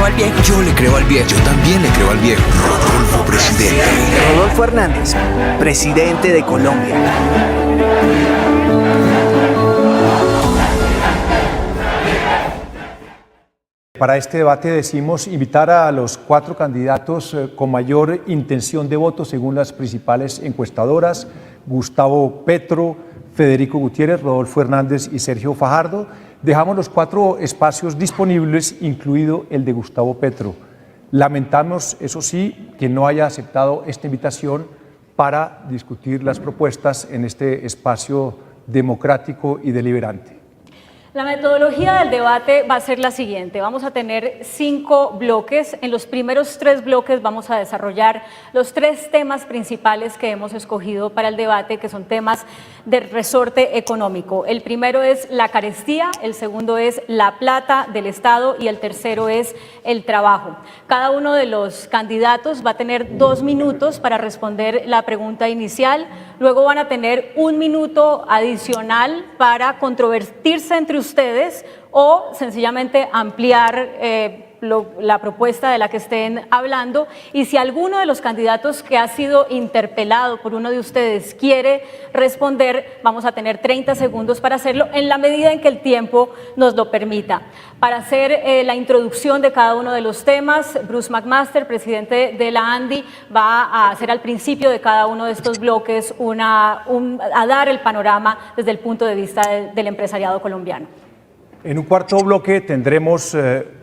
al viejo. Yo le creo al viejo. Yo también le creo al viejo. Rodolfo, presidente. Rodolfo Hernández, presidente de Colombia. Para este debate decimos invitar a los 4 candidatos con mayor intención de voto según las principales encuestadoras: Gustavo Petro, Federico Gutiérrez, Rodolfo Hernández y Sergio Fajardo. Dejamos los 4 espacios disponibles, incluido el de Gustavo Petro. Lamentamos, eso sí, que no haya aceptado esta invitación para discutir las propuestas en este espacio democrático y deliberante. La metodología del debate va a ser la siguiente. Vamos a tener 5 bloques. En los primeros 3 bloques vamos a desarrollar los 3 temas principales que hemos escogido para el debate, que son temas de resorte económico. El primero es la carestía, el segundo es la plata del Estado y el tercero es el trabajo. Cada uno de los candidatos va a tener 2 minutos para responder la pregunta inicial. Luego van a tener 1 minuto adicional para controvertirse entre ustedes o sencillamente ampliar la propuesta de la que estén hablando, y si alguno de los candidatos que ha sido interpelado por uno de ustedes quiere responder, vamos a tener 30 segundos para hacerlo en la medida en que el tiempo nos lo permita. Para hacer la introducción de cada uno de los temas, Bruce McMaster, presidente de la ANDI, va a hacer al principio de cada uno de estos bloques a dar el panorama desde el punto de vista del empresariado colombiano. En un cuarto bloque tendremos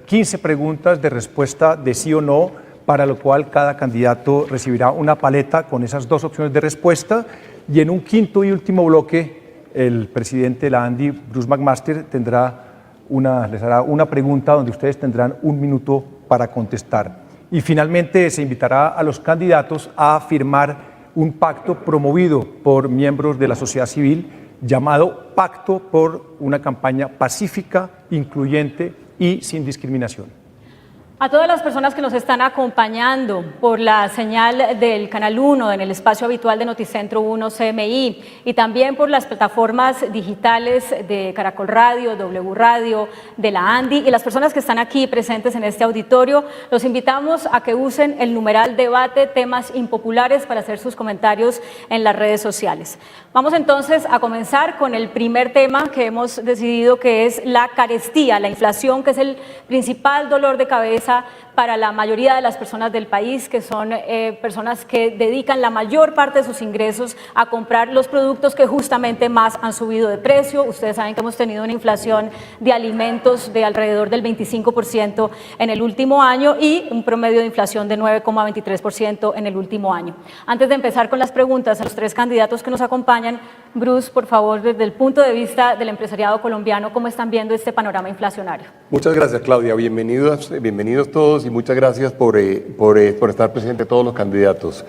15 preguntas de respuesta de sí o no, para lo cual cada candidato recibirá una paleta con esas 2 opciones de respuesta. Y en un quinto y último bloque, el presidente de la ANDI, Bruce McMaster, les hará una pregunta donde ustedes tendrán 1 minuto para contestar. Y finalmente se invitará a los candidatos a firmar un pacto promovido por miembros de la sociedad civil, llamado Pacto por una campaña pacífica, incluyente y sin discriminación. A todas las personas que nos están acompañando por la señal del Canal 1 en el espacio habitual de Noticentro 1 CMI y también por las plataformas digitales de Caracol Radio, W Radio, de la ANDI, y las personas que están aquí presentes en este auditorio, los invitamos a que usen el numeral debate temas impopulares para hacer sus comentarios en las redes sociales. Vamos entonces a comenzar con el primer tema que hemos decidido, que es la carestía, la inflación, que es el principal dolor de cabeza para la mayoría de las personas del país, que son personas que dedican la mayor parte de sus ingresos a comprar los productos que justamente más han subido de precio. Ustedes saben que hemos tenido una inflación de alimentos de alrededor del 25% en el último año y un promedio de inflación de 9,23% en el último año. Antes de empezar con las preguntas a los 3 candidatos que nos acompañan, Bruce, por favor, desde el punto de vista del empresariado colombiano, ¿cómo están viendo este panorama inflacionario? Muchas gracias, Claudia. Bienvenidos todos y muchas gracias por estar presentes todos los candidatos.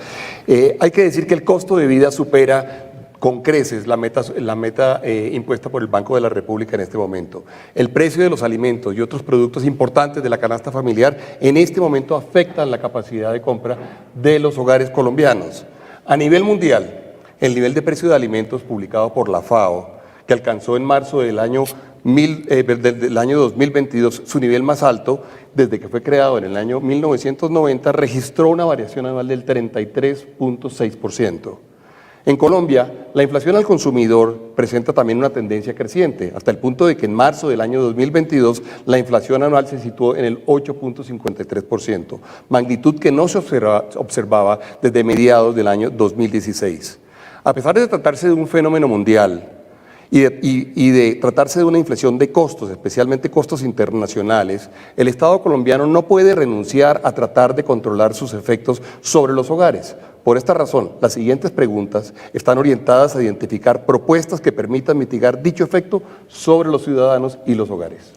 Hay que decir que el costo de vida supera con creces la meta impuesta por el Banco de la República en este momento. El precio de los alimentos y otros productos importantes de la canasta familiar en este momento afectan la capacidad de compra de los hogares colombianos. A nivel mundial, el nivel de precio de alimentos publicado por la FAO, que alcanzó en marzo del año 2022 su nivel más alto desde que fue creado en el año 1990, registró una variación anual del 33,6%. En Colombia, la inflación al consumidor presenta también una tendencia creciente, hasta el punto de que en marzo del año 2022 la inflación anual se situó en el 8,53%, magnitud que no se observaba desde mediados del año 2016. A pesar de tratarse de un fenómeno mundial y de tratarse de una inflación de costos, especialmente costos internacionales, el Estado colombiano no puede renunciar a tratar de controlar sus efectos sobre los hogares. Por esta razón, las siguientes preguntas están orientadas a identificar propuestas que permitan mitigar dicho efecto sobre los ciudadanos y los hogares.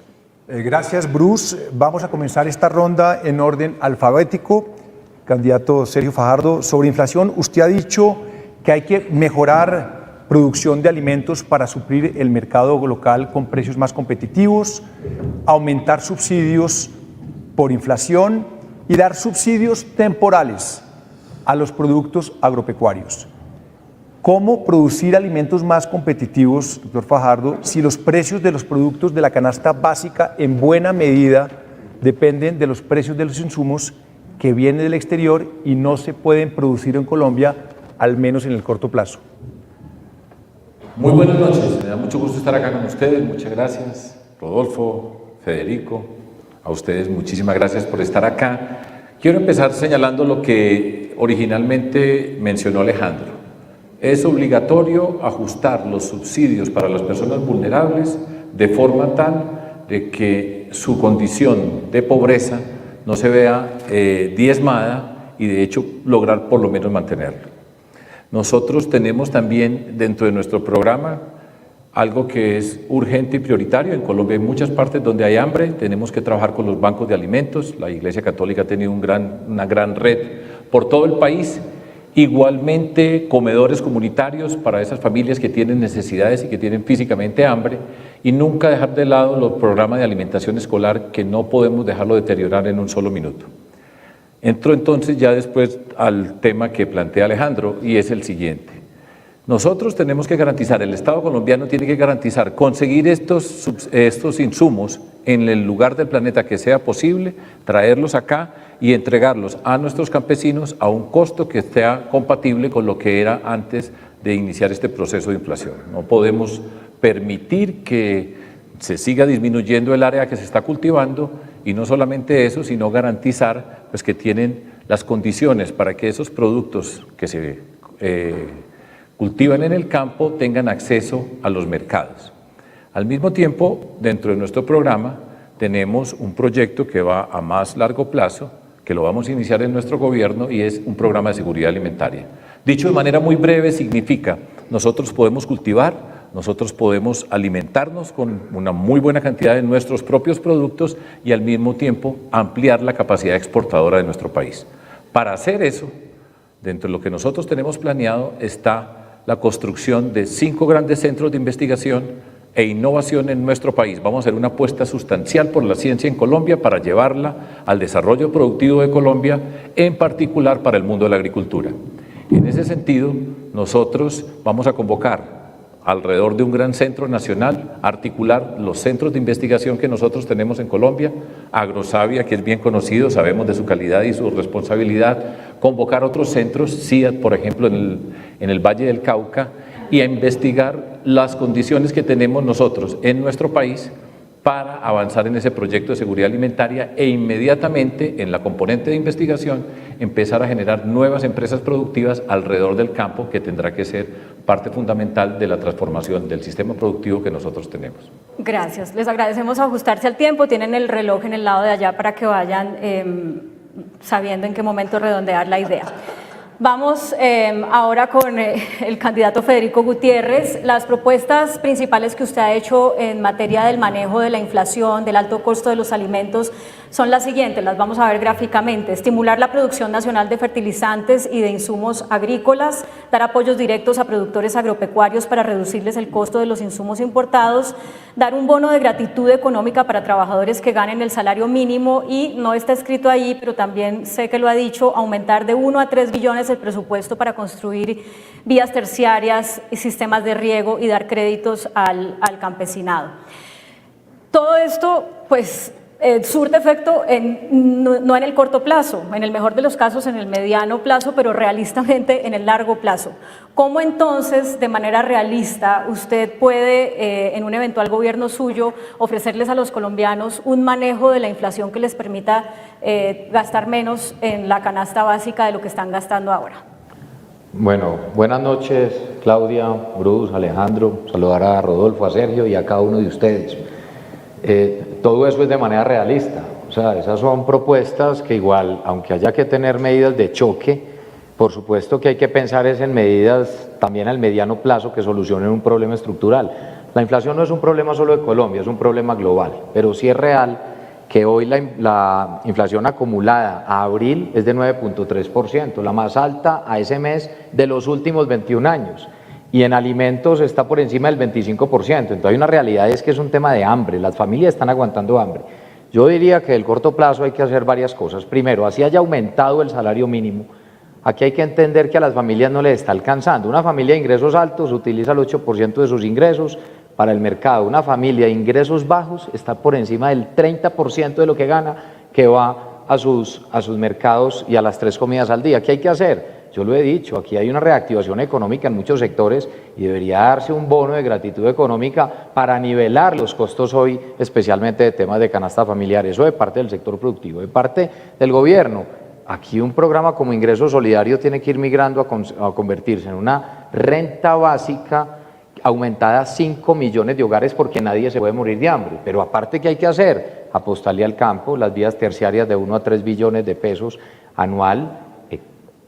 Gracias, Bruce. Vamos a comenzar esta ronda en orden alfabético. Candidato Sergio Fajardo, sobre inflación, usted ha dicho que hay que mejorar producción de alimentos para suplir el mercado local con precios más competitivos, aumentar subsidios por inflación y dar subsidios temporales a los productos agropecuarios. ¿Cómo producir alimentos más competitivos, doctor Fajardo, si los precios de los productos de la canasta básica en buena medida dependen de los precios de los insumos que vienen del exterior y no se pueden producir en Colombia, al menos en el corto plazo. Muy buenas noches, me da mucho gusto estar acá con ustedes, muchas gracias, Rodolfo, Federico, a ustedes muchísimas gracias por estar acá. Quiero empezar señalando lo que originalmente mencionó Alejandro. Es obligatorio ajustar los subsidios para las personas vulnerables de forma tal de que su condición de pobreza no se vea diezmada y de hecho lograr por lo menos mantenerlo. Nosotros tenemos también dentro de nuestro programa algo que es urgente y prioritario. En Colombia hay muchas partes donde hay hambre, tenemos que trabajar con los bancos de alimentos. La Iglesia Católica ha tenido una gran red por todo el país. Igualmente, comedores comunitarios para esas familias que tienen necesidades y que tienen físicamente hambre, y nunca dejar de lado los programas de alimentación escolar, que no podemos dejarlo deteriorar en un solo minuto. Entro entonces ya después al tema que plantea Alejandro, y es el siguiente. Nosotros tenemos que garantizar, el Estado colombiano tiene que garantizar conseguir estos insumos en el lugar del planeta que sea posible, traerlos acá y entregarlos a nuestros campesinos a un costo que sea compatible con lo que era antes de iniciar este proceso de inflación. No podemos permitir que se siga disminuyendo el área que se está cultivando, y no solamente eso, sino garantizar pues, que tienen las condiciones para que esos productos que se cultivan en el campo tengan acceso a los mercados. Al mismo tiempo, dentro de nuestro programa tenemos un proyecto que va a más largo plazo, que lo vamos a iniciar en nuestro gobierno, y es un programa de seguridad alimentaria. Dicho de manera muy breve, significa nosotros podemos cultivar, nosotros podemos alimentarnos con una muy buena cantidad de nuestros propios productos y al mismo tiempo ampliar la capacidad exportadora de nuestro país. Para hacer eso, dentro de lo que nosotros tenemos planeado está la construcción de 5 grandes centros de investigación e innovación en nuestro país. Vamos a hacer una apuesta sustancial por la ciencia en Colombia para llevarla al desarrollo productivo de Colombia, en particular para el mundo de la agricultura. En ese sentido, nosotros vamos a convocar alrededor de un gran centro nacional, articular los centros de investigación que nosotros tenemos en Colombia, Agrosavia, que es bien conocido, sabemos de su calidad y su responsabilidad, convocar otros centros, CIAT, por ejemplo, en el Valle del Cauca, y a investigar las condiciones que tenemos nosotros en nuestro país para avanzar en ese proyecto de seguridad alimentaria e inmediatamente en la componente de investigación empezar a generar nuevas empresas productivas alrededor del campo, que tendrá que ser parte fundamental de la transformación del sistema productivo que nosotros tenemos. Gracias. Les agradecemos ajustarse al tiempo. Tienen el reloj en el lado de allá para que vayan sabiendo en qué momento redondear la idea. Vamos ahora con el candidato Federico Gutiérrez. Las propuestas principales que usted ha hecho en materia del manejo de la inflación, del alto costo de los alimentos, son las siguientes, las vamos a ver gráficamente. Estimular la producción nacional de fertilizantes y de insumos agrícolas, dar apoyos directos a productores agropecuarios para reducirles el costo de los insumos importados, dar un bono de gratitud económica para trabajadores que ganen el salario mínimo y, no está escrito ahí, pero también sé que lo ha dicho, aumentar de 1 a 3 billones el presupuesto para construir vías terciarias y sistemas de riego y dar créditos al campesinado. Todo esto, pues, surte efecto no en el corto plazo, en el mejor de los casos en el mediano plazo, pero realistamente en el largo plazo. ¿Cómo entonces, de manera realista, usted puede, en un eventual gobierno suyo, ofrecerles a los colombianos un manejo de la inflación que les permita gastar menos en la canasta básica de lo que están gastando ahora? Bueno, buenas noches, Claudia, Bruce, Alejandro, saludar a Rodolfo, a Sergio y a cada uno de ustedes. Todo eso es de manera realista, o sea, esas son propuestas que igual, aunque haya que tener medidas de choque, por supuesto que hay que pensar es en medidas también al mediano plazo que solucionen un problema estructural. La inflación no es un problema solo de Colombia, es un problema global, pero sí es real que hoy la inflación acumulada a abril es de 9.3%, la más alta a ese mes de los últimos 21 años. Y en alimentos está por encima del 25%, entonces hay una realidad, es que es un tema de hambre, las familias están aguantando hambre. Yo diría que en el corto plazo hay que hacer varias cosas. Primero, así haya aumentado el salario mínimo, aquí hay que entender que a las familias no les está alcanzando. Una familia de ingresos altos utiliza el 8% de sus ingresos para el mercado. Una familia de ingresos bajos está por encima del 30% de lo que gana, que va a sus mercados y a las 3 comidas al día. ¿Qué hay que hacer? Yo lo he dicho, aquí hay una reactivación económica en muchos sectores y debería darse un bono de gratitud económica para nivelar los costos hoy, especialmente de temas de canasta familiar. Eso de parte del sector productivo, de parte del gobierno. Aquí un programa como Ingreso Solidario tiene que ir migrando a convertirse en una renta básica aumentada a 5 millones de hogares, porque nadie se puede morir de hambre. Pero aparte, ¿qué hay que hacer? Apostarle al campo, las vías terciarias de 1 a 3 billones de pesos anual,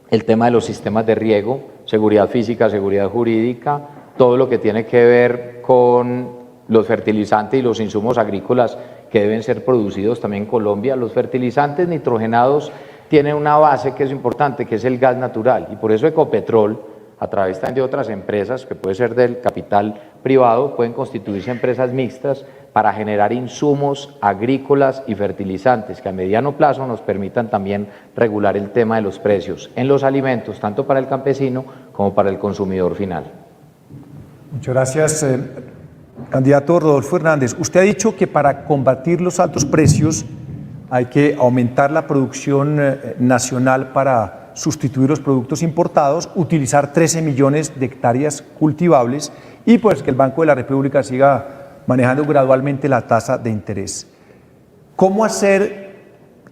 el tema de los sistemas de riego, seguridad física, seguridad jurídica, todo lo que tiene que ver con los fertilizantes y los insumos agrícolas que deben ser producidos también en Colombia. Los fertilizantes nitrogenados tienen una base que es importante, que es el gas natural, y por eso Ecopetrol, a través también de otras empresas, que puede ser del capital privado, pueden constituirse empresas mixtas para generar insumos agrícolas y fertilizantes que a mediano plazo nos permitan también regular el tema de los precios en los alimentos, tanto para el campesino como para el consumidor final. Muchas gracias, candidato Rodolfo Hernández. Usted ha dicho que para combatir los altos precios hay que aumentar la producción nacional para sustituir los productos importados, utilizar 13 millones de hectáreas cultivables y pues que el Banco de la República siga manejando gradualmente la tasa de interés. ¿Cómo hacer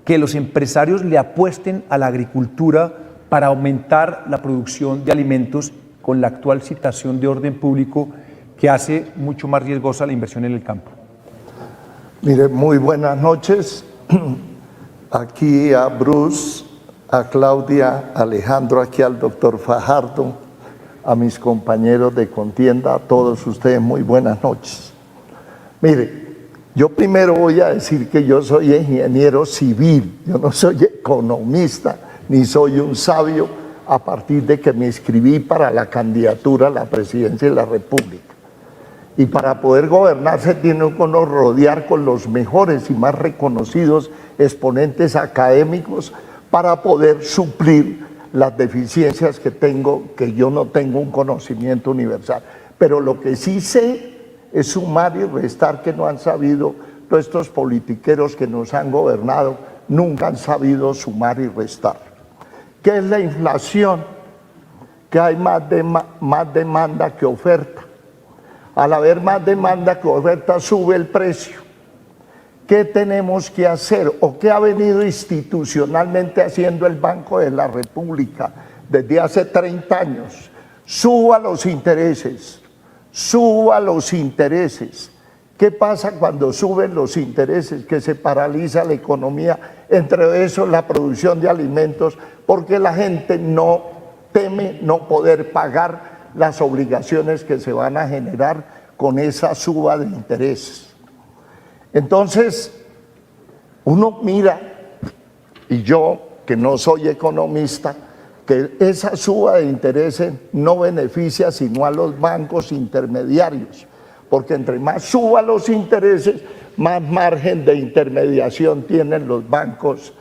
que los empresarios le apuesten a la agricultura para aumentar la producción de alimentos con la actual situación de orden público que hace mucho más riesgosa la inversión en el campo? Mire, muy buenas noches. Aquí a Bruce, a Claudia, a Alejandro, aquí al doctor Fajardo, a mis compañeros de contienda, a todos ustedes, muy buenas noches. Mire, yo primero voy a decir que yo soy ingeniero civil, yo no soy economista, ni soy un sabio a partir de que me inscribí para la candidatura a la presidencia de la República. Y para poder gobernar se tiene que uno rodear con los mejores y más reconocidos exponentes académicos para poder suplir las deficiencias que tengo, que yo no tengo un conocimiento universal. Pero lo que sí sé es sumar y restar, que no han sabido, todos estos politiqueros que nos han gobernado, nunca han sabido sumar y restar. ¿Qué es la inflación? Que hay más demanda que oferta. Al haber más demanda que oferta, sube el precio. ¿Qué tenemos que hacer o qué ha venido institucionalmente haciendo el Banco de la República desde hace 30 años? Suba los intereses, suba los intereses. ¿Qué pasa cuando suben los intereses? Que se paraliza la economía, entre eso la producción de alimentos, porque la gente no teme no poder pagar las obligaciones que se van a generar con esa suba de intereses. Entonces, uno mira, y yo que no soy economista, que esa suba de intereses no beneficia sino a los bancos intermediarios, porque entre más suba los intereses, más margen de intermediación tienen los bancos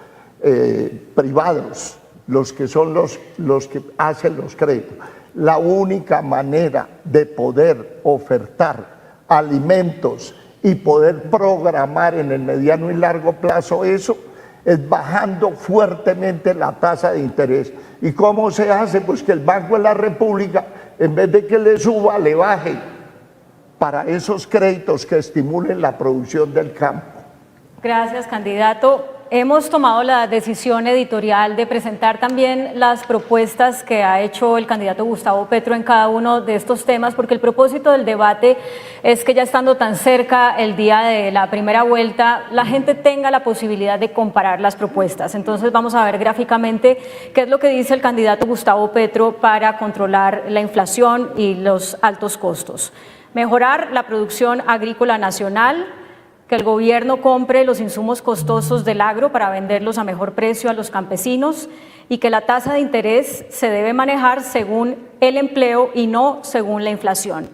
privados, los que son los que hacen los créditos. La única manera de poder ofertar alimentos y poder programar en el mediano y largo plazo eso es bajando fuertemente la tasa de interés. ¿Y cómo se hace? Pues que el Banco de la República, en vez de que le suba, le baje para esos créditos que estimulen la producción del campo. Gracias, candidato. Hemos tomado la decisión editorial de presentar también las propuestas que ha hecho el candidato Gustavo Petro en cada uno de estos temas, porque el propósito del debate es que ya estando tan cerca el día de la primera vuelta, la gente tenga la posibilidad de comparar las propuestas. Entonces vamos a ver gráficamente qué es lo que dice el candidato Gustavo Petro para controlar la inflación y los altos costos. Mejorar la producción agrícola nacional, que el gobierno compre los insumos costosos del agro para venderlos a mejor precio a los campesinos y que la tasa de interés se debe manejar según el empleo y no según la inflación.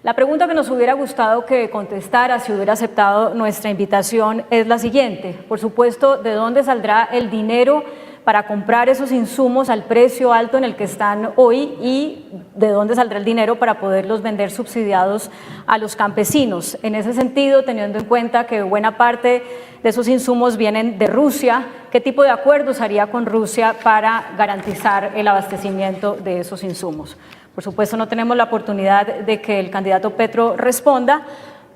La pregunta que nos hubiera gustado que contestara si hubiera aceptado nuestra invitación es la siguiente. Por supuesto, ¿de dónde saldrá el dinero para comprar esos insumos al precio alto en el que están hoy y de dónde saldrá el dinero para poderlos vender subsidiados a los campesinos. En ese sentido, teniendo en cuenta que buena parte de esos insumos vienen de Rusia, ¿qué tipo de acuerdos haría con Rusia para garantizar el abastecimiento de esos insumos? Por supuesto, no tenemos la oportunidad de que el candidato Petro responda,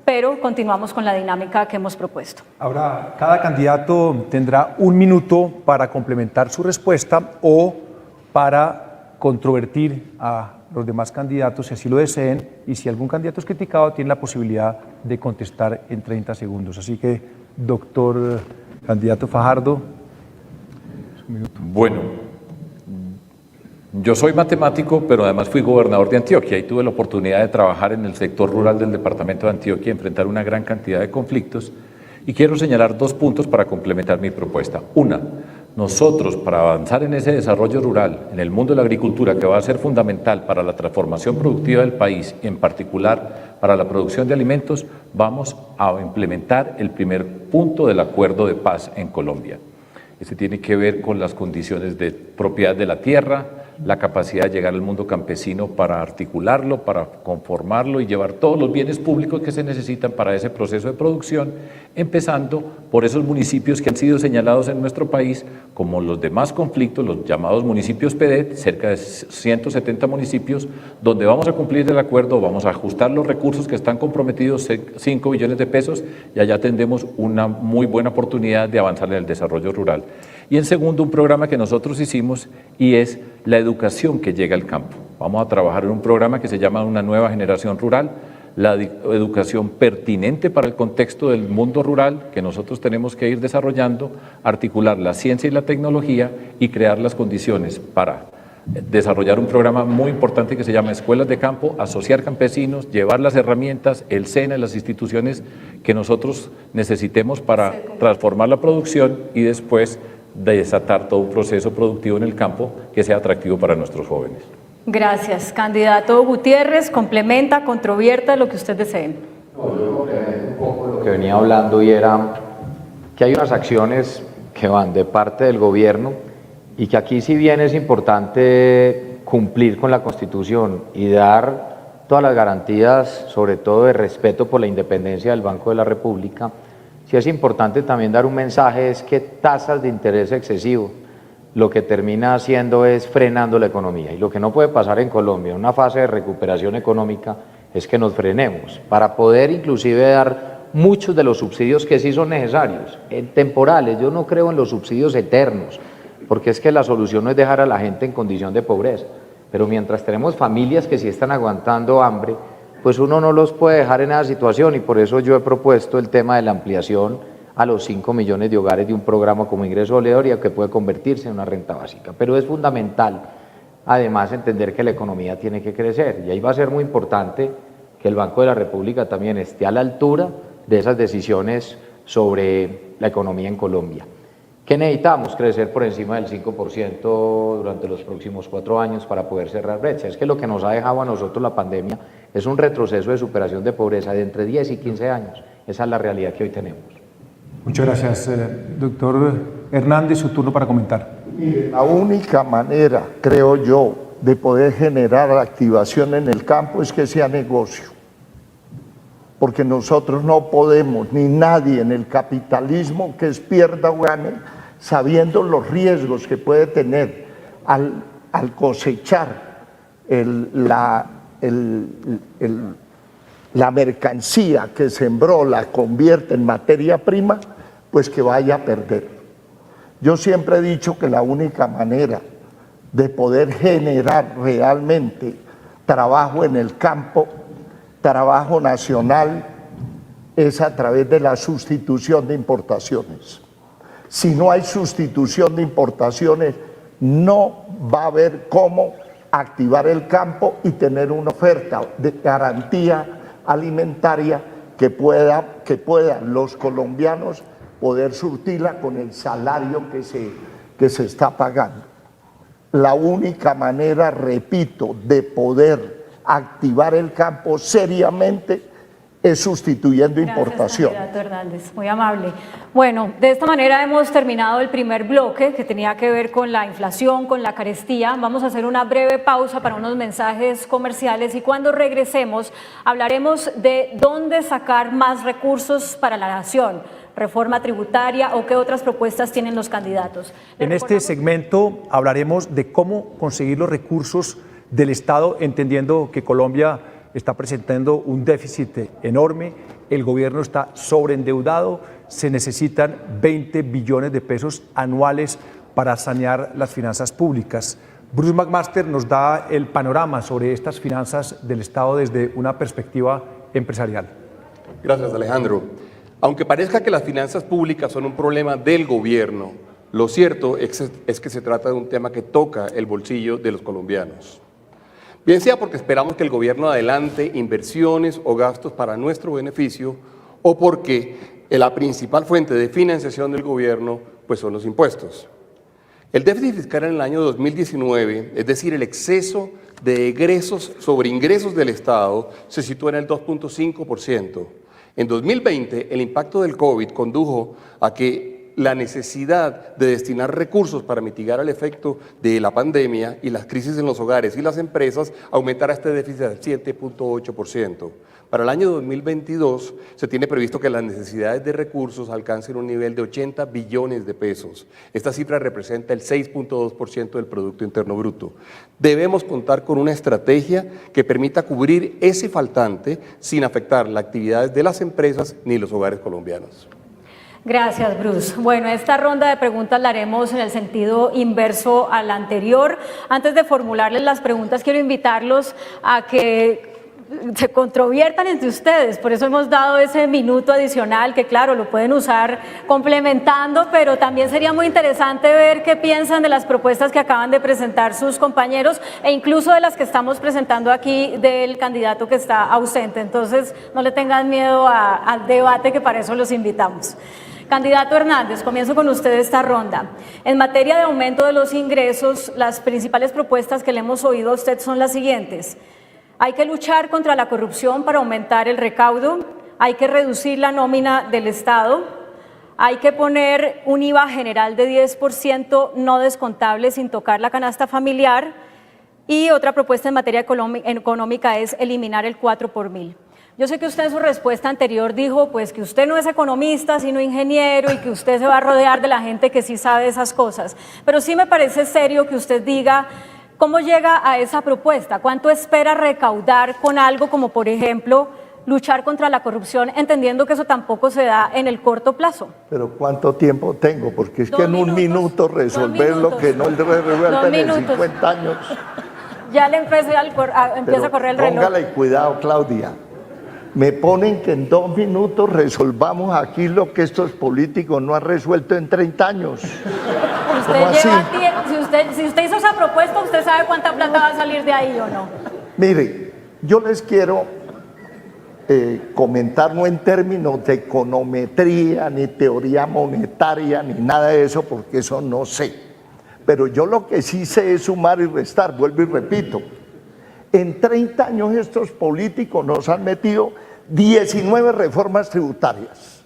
pero continuamos con la dinámica que hemos propuesto. Ahora, cada candidato tendrá 1 minuto para complementar su respuesta o para controvertir a los demás candidatos si así lo deseen, y si algún candidato es criticado tiene la posibilidad de contestar en 30 segundos. Así que, doctor candidato Fajardo, su minuto. Bueno, yo soy matemático, pero además fui gobernador de Antioquia y tuve la oportunidad de trabajar en el sector rural del departamento de Antioquia y enfrentar una gran cantidad de conflictos. Y quiero señalar 2 puntos para complementar mi propuesta. Una, nosotros para avanzar en ese desarrollo rural, en el mundo de la agricultura, que va a ser fundamental para la transformación productiva del país, en particular para la producción de alimentos, vamos a implementar el primer punto del acuerdo de paz en Colombia. Este tiene que ver con las condiciones de propiedad de la tierra, la capacidad de llegar al mundo campesino para articularlo, para conformarlo y llevar todos los bienes públicos que se necesitan para ese proceso de producción, empezando por esos municipios que han sido señalados en nuestro país como los de más conflictos, los llamados municipios PEDET, cerca de 170 municipios, donde vamos a cumplir el acuerdo, vamos a ajustar los recursos que están comprometidos, 5 billones de pesos, y allá tendremos una muy buena oportunidad de avanzar en el desarrollo rural. Y en segundo, un programa que nosotros hicimos y es la educación que llega al campo. Vamos a trabajar en un programa que se llama Una Nueva Generación Rural, la educación pertinente para el contexto del mundo rural que nosotros tenemos que ir desarrollando, articular la ciencia y la tecnología y crear las condiciones para desarrollar un programa muy importante que se llama Escuelas de Campo, asociar campesinos, llevar las herramientas, el SENA, las instituciones que nosotros necesitemos para transformar la producción y después desatar todo un proceso productivo en el campo que sea atractivo para nuestros jóvenes. Gracias. Candidato Gutiérrez, complementa, controvierta lo que usted desee. Un poco lo que venía hablando y era que hay unas acciones que van de parte del gobierno y que aquí si bien es importante cumplir con la Constitución y dar todas las garantías, sobre todo de respeto por la independencia del Banco de la República, sí es importante también dar un mensaje, es que tasas de interés excesivo lo que termina haciendo es frenando la economía. Y lo que no puede pasar en Colombia, en una fase de recuperación económica, es que nos frenemos para poder inclusive dar muchos de los subsidios que sí son necesarios, temporales. Yo no creo en los subsidios eternos, porque es que la solución no es dejar a la gente en condición de pobreza. Pero mientras tenemos familias que sí están aguantando hambre, pues uno no los puede dejar en esa situación, y por eso yo he propuesto el tema de la ampliación a los 5 millones de hogares de un programa como Ingreso Solidario que puede convertirse en una renta básica. Pero es fundamental, además, entender que la economía tiene que crecer, y ahí va a ser muy importante que el Banco de la República también esté a la altura de esas decisiones sobre la economía en Colombia. ¿Qué necesitamos? Crecer por encima del 5% durante los próximos 4 años para poder cerrar brechas. Es que lo que nos ha dejado a nosotros la pandemia es un retroceso de superación de pobreza de entre 10 y 15 años. Esa es la realidad que hoy tenemos. Muchas gracias, doctor Hernández. Su turno para comentar. La única manera, creo yo, de poder generar activación en el campo es que sea negocio. Porque nosotros no podemos, ni nadie en el capitalismo que es pierda o gane, sabiendo los riesgos que puede tener al cosechar la mercancía que sembró, la convierte en materia prima, pues que vaya a perder. Yo siempre he dicho que la única manera de poder generar realmente trabajo en el campo, trabajo nacional, es a través de la sustitución de importaciones. Si no hay sustitución de importaciones, no va a haber cómo activar el campo y tener una oferta de garantía alimentaria que puedan los colombianos poder surtirla con el salario que se está pagando. La única manera, repito, de poder activar el campo seriamente es sustituyendo Gracias, importación. candidato Hernández, muy amable. Bueno, de esta manera hemos terminado el primer bloque que tenía que ver con la inflación, con la carestía. Vamos a hacer una breve pausa para unos mensajes comerciales y cuando regresemos hablaremos de dónde sacar más recursos para la nación, reforma tributaria o qué otras propuestas tienen los candidatos. En este segmento hablaremos de cómo conseguir los recursos del Estado, entendiendo que Colombia está presentando un déficit enorme, el gobierno está sobreendeudado, se necesitan 20 billones de pesos anuales para sanear las finanzas públicas. Bruce McMaster nos da el panorama sobre estas finanzas del Estado desde una perspectiva empresarial. Gracias, Alejandro. Aunque parezca que las finanzas públicas son un problema del gobierno, lo cierto es que se trata de un tema que toca el bolsillo de los colombianos. Bien sea porque esperamos que el gobierno adelante inversiones o gastos para nuestro beneficio, o porque la principal fuente de financiación del gobierno pues son los impuestos. El déficit fiscal en el año 2019, es decir, el exceso de egresos sobre ingresos del Estado, se sitúa en el 2.5%. En 2020, el impacto del COVID condujo a que la necesidad de destinar recursos para mitigar el efecto de la pandemia y las crisis en los hogares y las empresas aumentara este déficit al 7.8%. Para el año 2022 se tiene previsto que las necesidades de recursos alcancen un nivel de 80 billones de pesos. Esta cifra representa el 6.2% del Producto Interno Bruto. Debemos contar con una estrategia que permita cubrir ese faltante sin afectar las actividades de las empresas ni los hogares colombianos. Gracias, Bruce. Bueno, esta ronda de preguntas la haremos en el sentido inverso a la anterior. Antes de formularles las preguntas, quiero invitarlos a que se controviertan entre ustedes, por eso hemos dado ese minuto adicional que claro, lo pueden usar complementando, pero también sería muy interesante ver qué piensan de las propuestas que acaban de presentar sus compañeros e incluso de las que estamos presentando aquí del candidato que está ausente. Entonces, no le tengan miedo al debate, que para eso los invitamos. Candidato Hernández, comienzo con usted esta ronda. En materia de aumento de los ingresos, las principales propuestas que le hemos oído a usted son las siguientes. Hay que luchar contra la corrupción para aumentar el recaudo, hay que reducir la nómina del Estado, hay que poner un IVA general de 10% no descontable sin tocar la canasta familiar y otra propuesta en materia económica es eliminar el 4 por mil. Yo sé que usted en su respuesta anterior dijo pues que usted no es economista sino ingeniero y que usted se va a rodear de la gente que sí sabe esas cosas, pero sí me parece serio que usted diga ¿cómo llega a esa propuesta? ¿Cuánto espera recaudar con algo como, por ejemplo, luchar contra la corrupción, entendiendo que eso tampoco se da en el corto plazo? Pero ¿cuánto tiempo tengo? Porque es que en un minuto resolver lo que no resuelven en 50 años. Ya le empieza a correr el reloj. Póngale cuidado, Claudia. Me ponen que en 2 minutos resolvamos aquí lo que estos políticos no han resuelto en 30 años. Si usted hizo esa propuesta, ¿usted sabe cuánta plata va a salir de ahí o no? Mire, yo les quiero comentar no en términos de econometría, ni teoría monetaria, ni nada de eso, porque eso no sé. Pero yo lo que sí sé es sumar y restar, vuelvo y repito. En 30 años estos políticos nos han metido 19 reformas tributarias.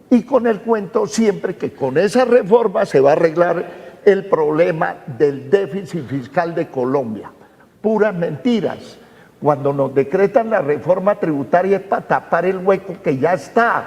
Y con el cuento siempre que con esa reforma se va a arreglar el problema del déficit fiscal de Colombia. Puras mentiras. Cuando nos decretan la reforma tributaria es para tapar el hueco que ya está.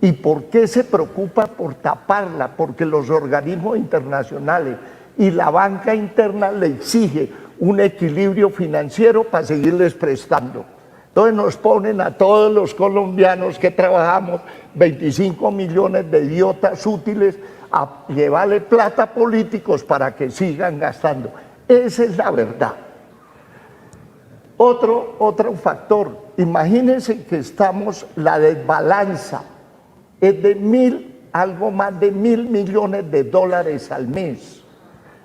¿Y por qué se preocupa por taparla? Porque los organismos internacionales y la banca interna le exige un equilibrio financiero para seguirles prestando. Entonces nos ponen a todos los colombianos que trabajamos 25 millones de idiotas útiles a llevarle plata a políticos para que sigan gastando. Esa es la verdad. Otro factor, imagínense que la desbalanza es de algo más de 1.000 millones de dólares al mes.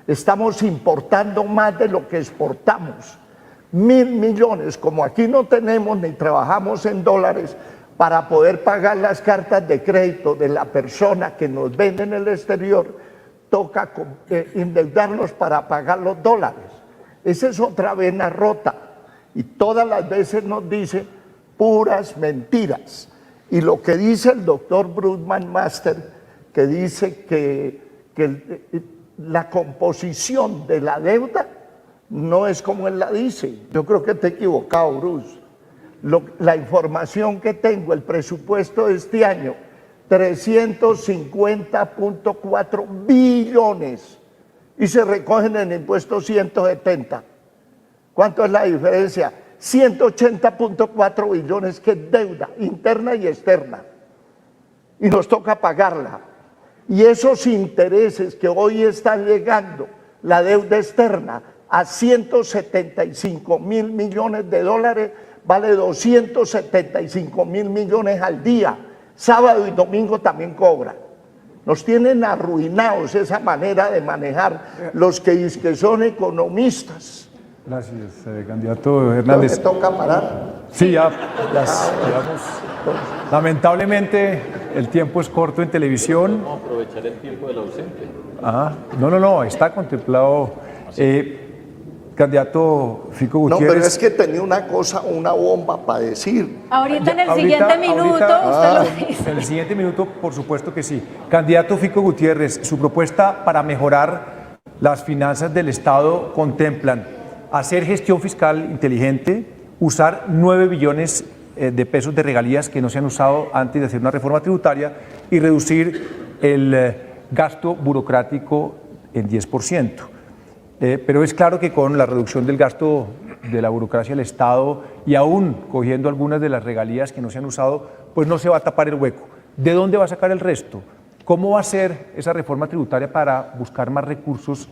Estamos importando más de lo que exportamos. 1.000 millones, como aquí no tenemos ni trabajamos en dólares para poder pagar las cartas de crédito de la persona que nos vende en el exterior, toca endeudarnos para pagar los dólares. Esa es otra vena rota. Y todas las veces nos dicen puras mentiras. Y lo que dice el doctor Brudman Master, que dice que la composición de la deuda no es como él la dice. Yo creo que te he equivocado, Bruce. La información que tengo, el presupuesto de este año, 350.4 billones y se recogen en impuestos 170. ¿Cuánto es la diferencia? 180.4 billones, que es deuda interna y externa. Y nos toca pagarla. Y esos intereses que hoy están llegando, la deuda externa, a 175 mil millones de dólares, vale 275 mil millones al día. Sábado y domingo también cobra. Nos tienen arruinados esa manera de manejar los que son economistas. Gracias, candidato Hernández. ¿Me toca parar? Sí, ya digamos, lamentablemente el tiempo es corto en televisión. Vamos a aprovechar el tiempo del ausente. No, está contemplado. Candidato Fico Gutiérrez. No, pero es que tenía una bomba para decir. Ahorita en el siguiente minuto usted lo dice. En el siguiente minuto, por supuesto que sí. Candidato Fico Gutiérrez, su propuesta para mejorar las finanzas del Estado contemplan hacer gestión fiscal inteligente, usar 9 billones de pesos de regalías que no se han usado antes de hacer una reforma tributaria y reducir el gasto burocrático en 10%. Pero es claro que con la reducción del gasto de la burocracia del Estado y aún cogiendo algunas de las regalías que no se han usado, pues no se va a tapar el hueco. ¿De dónde va a sacar el resto? ¿Cómo va a ser esa reforma tributaria para buscar más recursos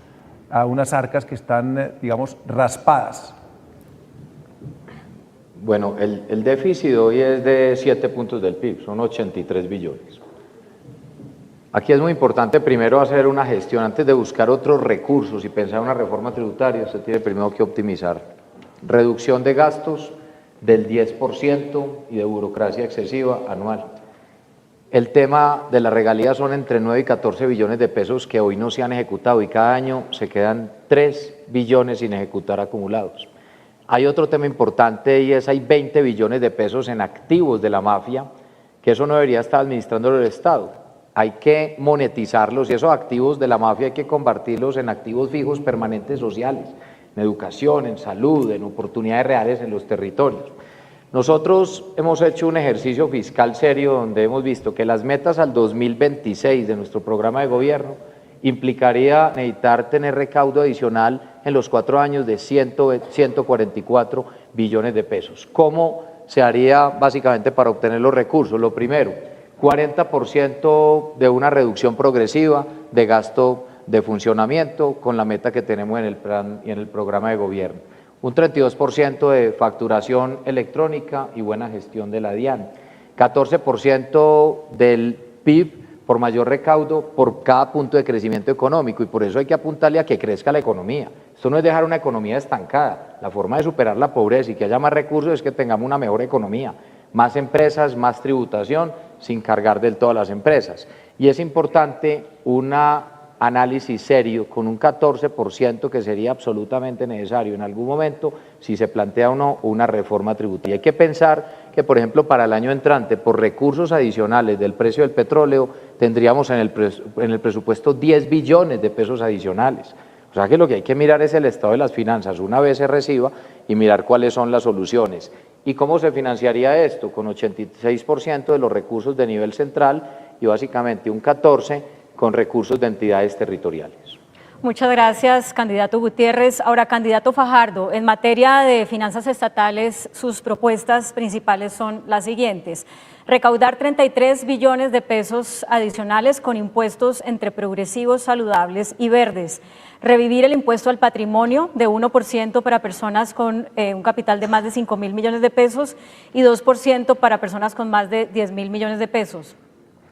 a unas arcas que están, digamos, raspadas? Bueno, el déficit hoy es de 7 puntos del PIB, son 83 billones. Aquí es muy importante primero hacer una gestión, antes de buscar otros recursos y pensar en una reforma tributaria, usted tiene primero que optimizar reducción de gastos del 10% y de burocracia excesiva anual. El tema de las regalías son entre 9 y 14 billones de pesos que hoy no se han ejecutado y cada año se quedan 3 billones sin ejecutar acumulados. Hay otro tema importante y es hay 20 billones de pesos en activos de la mafia, que eso no debería estar administrándolo el Estado. Hay que monetizarlos y esos activos de la mafia hay que convertirlos en activos fijos permanentes sociales, en educación, en salud, en oportunidades reales en los territorios. Nosotros hemos hecho un ejercicio fiscal serio donde hemos visto que las metas al 2026 de nuestro programa de gobierno implicaría necesitar tener recaudo adicional en los 4 años de 144 billones de pesos. ¿Cómo se haría básicamente para obtener los recursos? Lo primero, 40% de una reducción progresiva de gasto de funcionamiento con la meta que tenemos en el plan y en el programa de gobierno. Un 32% de facturación electrónica y buena gestión de la DIAN. 14% del PIB por mayor recaudo por cada punto de crecimiento económico y por eso hay que apuntarle a que crezca la economía. Esto no es dejar una economía estancada. La forma de superar la pobreza y que haya más recursos es que tengamos una mejor economía. Más empresas, más tributación, sin cargar del todo a las empresas. Y es importante un análisis serio con un 14% que sería absolutamente necesario en algún momento si se plantea o no una reforma tributaria. Hay que pensar que, por ejemplo, para el año entrante, por recursos adicionales del precio del petróleo, tendríamos en el presupuesto 10 billones de pesos adicionales. O sea que lo que hay que mirar es el estado de las finanzas una vez se reciba y mirar cuáles son las soluciones. ¿Y cómo se financiaría esto? Con 86% de los recursos de nivel central y básicamente un 14% con recursos de entidades territoriales. Muchas gracias, candidato Gutiérrez. Ahora, candidato Fajardo, en materia de finanzas estatales, sus propuestas principales son las siguientes. Recaudar 33 billones de pesos adicionales con impuestos entre progresivos, saludables y verdes. Revivir el impuesto al patrimonio de 1% para personas con un capital de más de 5.000 millones de pesos y 2% para personas con más de 10.000 millones de pesos.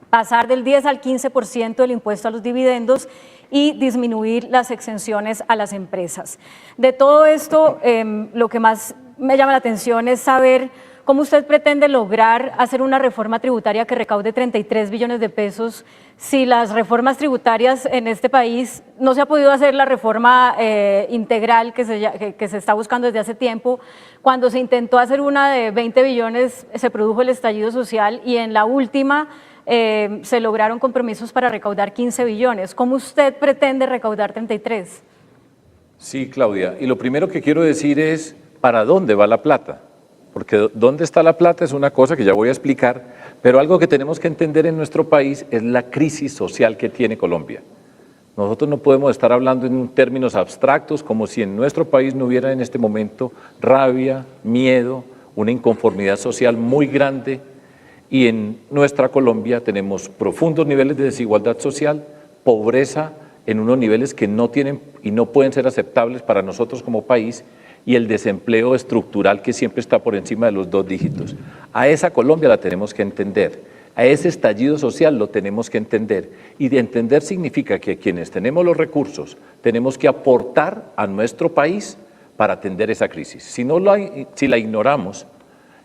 Pasar del 10 al 15% del impuesto a los dividendos y disminuir las exenciones a las empresas. De todo esto, lo que más me llama la atención es saber ¿cómo usted pretende lograr hacer una reforma tributaria que recaude 33 billones de pesos si las reformas tributarias en este país no se ha podido hacer la reforma integral que se está buscando desde hace tiempo? Cuando se intentó hacer una de 20 billones se produjo el estallido social y en la última se lograron compromisos para recaudar 15 billones. ¿Cómo usted pretende recaudar 33? Sí, Claudia, y lo primero que quiero decir es ¿para dónde va la plata? Porque dónde está la plata es una cosa que ya voy a explicar, pero algo que tenemos que entender en nuestro país es la crisis social que tiene Colombia. Nosotros no podemos estar hablando en términos abstractos como si en nuestro país no hubiera en este momento rabia, miedo, una inconformidad social muy grande, y en nuestra Colombia tenemos profundos niveles de desigualdad social, pobreza en unos niveles que no tienen y no pueden ser aceptables para nosotros como país, y el desempleo estructural que siempre está por encima de los 2 dígitos. A esa Colombia la tenemos que entender, a ese estallido social lo tenemos que entender, y de entender significa que quienes tenemos los recursos tenemos que aportar a nuestro país para atender esa crisis. Si la ignoramos,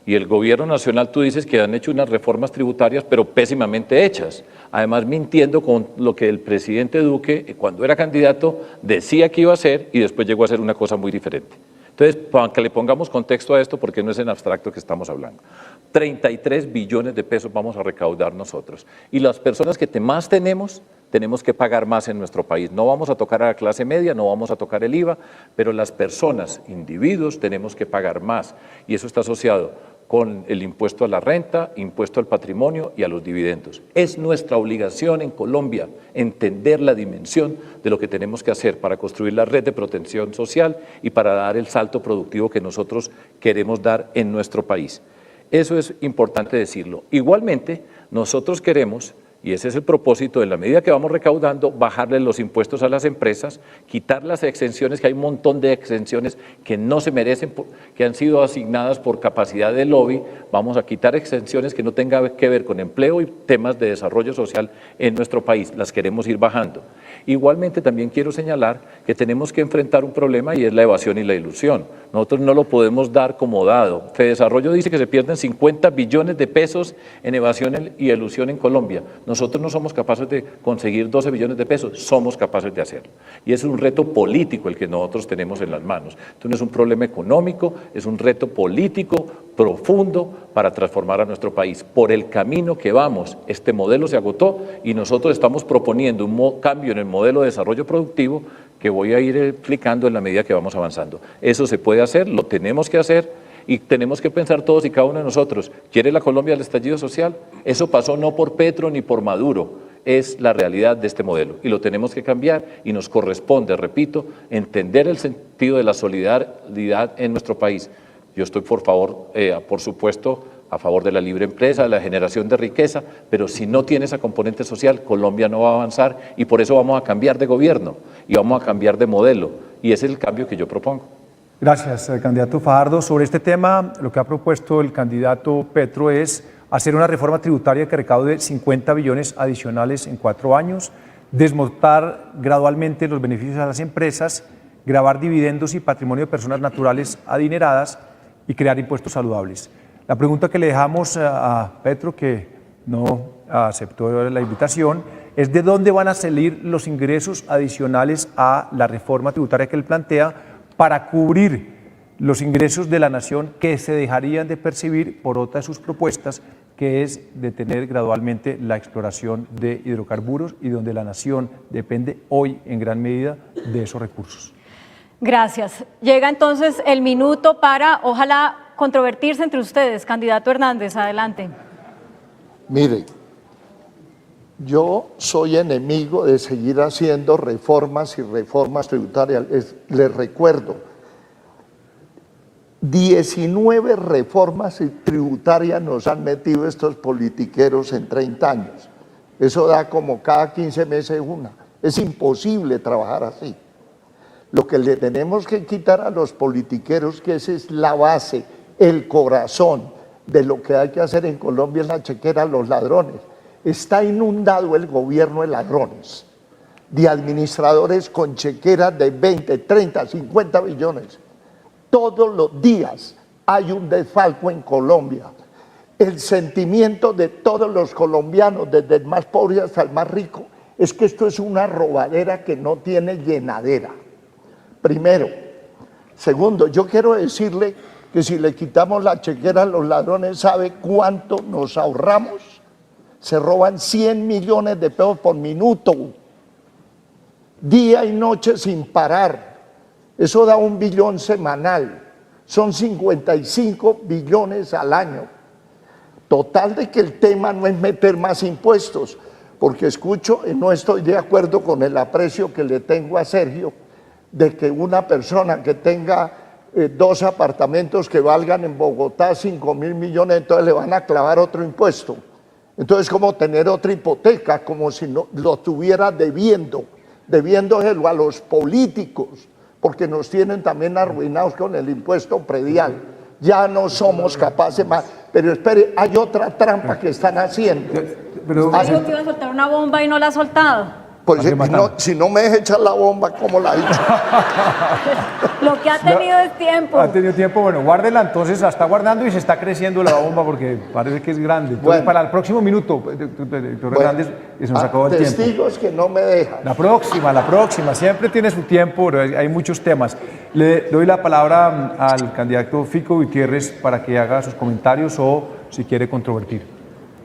y el gobierno nacional, tú dices que han hecho unas reformas tributarias, pero pésimamente hechas, además mintiendo con lo que el presidente Duque, cuando era candidato, decía que iba a hacer y después llegó a hacer una cosa muy diferente. Entonces, para que le pongamos contexto a esto, porque no es en abstracto que estamos hablando, 33 billones de pesos vamos a recaudar nosotros, y las personas que más tenemos que pagar más en nuestro país. No vamos a tocar a la clase media, no vamos a tocar el IVA, pero las personas, individuos, tenemos que pagar más, y eso está asociado con el impuesto a la renta, impuesto al patrimonio y a los dividendos. Es nuestra obligación en Colombia entender la dimensión de lo que tenemos que hacer para construir la red de protección social y para dar el salto productivo que nosotros queremos dar en nuestro país. Eso es importante decirlo. Igualmente, nosotros queremos, y ese es el propósito, en la medida que vamos recaudando, bajarle los impuestos a las empresas, quitar las exenciones, que hay un montón de exenciones que no se merecen, que han sido asignadas por capacidad de lobby. Vamos a quitar exenciones que no tengan que ver con empleo y temas de desarrollo social en nuestro país, las queremos ir bajando. Igualmente también quiero señalar que tenemos que enfrentar un problema y es la evasión y la ilusión. Nosotros no lo podemos dar como dado. Fedesarrollo dice que se pierden 50 billones de pesos en evasión y ilusión en Colombia. Nosotros no somos capaces de conseguir 12 billones de pesos, somos capaces de hacerlo. Y es un reto político el que nosotros tenemos en las manos. Entonces no es un problema económico, es un reto político profundo para transformar a nuestro país. Por el camino que vamos, este modelo se agotó y nosotros estamos proponiendo un cambio en el modelo de desarrollo productivo que voy a ir explicando en la medida que vamos avanzando. Eso se puede hacer, lo tenemos que hacer y tenemos que pensar todos y cada uno de nosotros. ¿Quiere la Colombia del estallido social? Eso pasó no por Petro ni por Maduro, es la realidad de este modelo y lo tenemos que cambiar y nos corresponde, repito, entender el sentido de la solidaridad en nuestro país. Yo estoy por supuesto, a favor de la libre empresa, de la generación de riqueza, pero si no tiene esa componente social, Colombia no va a avanzar y por eso vamos a cambiar de gobierno y vamos a cambiar de modelo y ese es el cambio que yo propongo. Gracias, candidato Fajardo. Sobre este tema, lo que ha propuesto el candidato Petro es hacer una reforma tributaria que recaude 50 billones adicionales en 4 años, desmontar gradualmente los beneficios a las empresas, gravar dividendos y patrimonio de personas naturales adineradas y crear impuestos saludables. La pregunta que le dejamos a Petro, que no aceptó la invitación, es de dónde van a salir los ingresos adicionales a la reforma tributaria que él plantea para cubrir los ingresos de la nación que se dejarían de percibir por otra de sus propuestas, que es detener gradualmente la exploración de hidrocarburos y donde la nación depende hoy en gran medida de esos recursos. Gracias. Llega entonces el minuto para, ojalá, controvertirse entre ustedes. Candidato Hernández, adelante. Mire, yo soy enemigo de seguir haciendo reformas y reformas tributarias. Les recuerdo, 19 reformas tributarias nos han metido estos politiqueros en 30 años. Eso da como cada 15 meses una. Es imposible trabajar así. Lo que le tenemos que quitar a los politiqueros, que esa es la base, el corazón de lo que hay que hacer en Colombia, es la chequera a los ladrones. Está inundado el gobierno de ladrones, de administradores con chequeras de 20, 30, 50 billones. Todos los días hay un desfalco en Colombia. El sentimiento de todos los colombianos, desde el más pobre hasta el más rico, es que esto es una robadera que no tiene llenadera. Primero. Segundo, yo quiero decirle que si le quitamos la chequera a los ladrones, ¿sabe cuánto nos ahorramos? Se roban 100 millones de pesos por minuto, día y noche sin parar. Eso da 1 billón semanal, son 55 billones al año. Total de que el tema no es meter más impuestos, porque escucho y no estoy de acuerdo con el aprecio que le tengo a Sergio, de que una persona que tenga 2 apartamentos que valgan en Bogotá 5.000 millones, entonces le van a clavar otro impuesto. Entonces es como tener otra hipoteca, como si no, lo estuviera debiéndoselo a los políticos, porque nos tienen también arruinados con el impuesto predial. Ya no somos capaces más. Pero espere, hay otra trampa que están haciendo. Pero dijo que iba a soltar una bomba y no la ha soltado. Pues si no me deja echar la bomba, ¿cómo la he hecho? Lo que ha tenido es tiempo. Ha tenido tiempo, bueno, guárdela entonces, la está guardando y se está creciendo la bomba porque parece que es grande. Entonces, bueno, para el próximo minuto, doctor Hernández, se nos acabó el tiempo. Testigos que no me dejan. La próxima, siempre tiene su tiempo, pero hay muchos temas. Le doy la palabra al candidato Fico Gutiérrez para que haga sus comentarios o si quiere controvertir.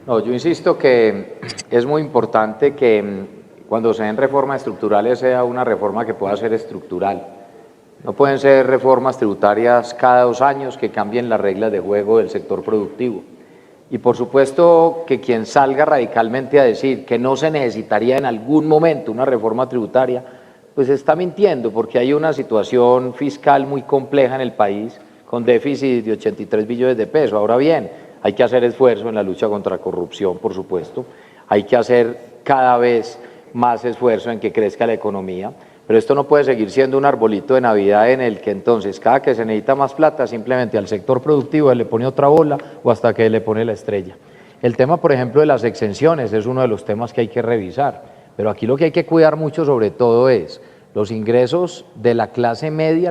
No, yo insisto que es muy importante que cuando se den reformas estructurales sea una reforma que pueda ser estructural. No pueden ser reformas tributarias cada 2 años que cambien las reglas de juego del sector productivo. Y por supuesto que quien salga radicalmente a decir que no se necesitaría en algún momento una reforma tributaria, pues está mintiendo, porque hay una situación fiscal muy compleja en el país, con déficit de 83 billones de pesos. Ahora bien, hay que hacer esfuerzo en la lucha contra la corrupción, por supuesto. Hay que hacer cada vez más esfuerzo en que crezca la economía, pero esto no puede seguir siendo un arbolito de Navidad en el que entonces cada que se necesita más plata simplemente al sector productivo le pone otra bola o hasta que le pone la estrella. El tema, por ejemplo, de las exenciones es uno de los temas que hay que revisar, pero aquí lo que hay que cuidar mucho sobre todo es los ingresos de la clase media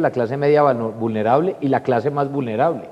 vulnerable y la clase más vulnerable,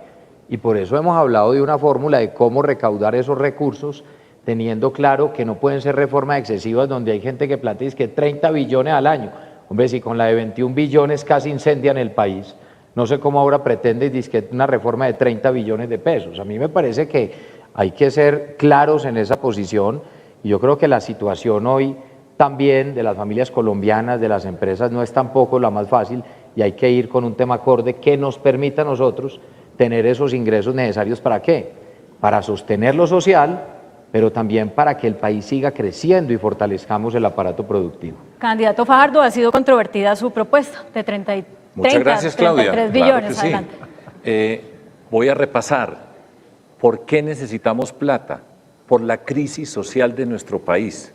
y por eso hemos hablado de una fórmula de cómo recaudar esos recursos, teniendo claro que no pueden ser reformas excesivas donde hay gente que plantea que 30 billones al año. Hombre, si con la de 21 billones casi incendian el país, no sé cómo ahora pretende que una reforma de 30 billones de pesos. A mí me parece que hay que ser claros en esa posición y yo creo que la situación hoy también de las familias colombianas, de las empresas, no es tampoco la más fácil y hay que ir con un tema acorde que nos permita a nosotros tener esos ingresos necesarios. ¿Para qué? Para sostener lo social, pero también para que el país siga creciendo y fortalezcamos el aparato productivo. Candidato Fajardo, ha sido controvertida su propuesta de 33 billones. Claro que sí. Voy a repasar por qué necesitamos plata, por la crisis social de nuestro país.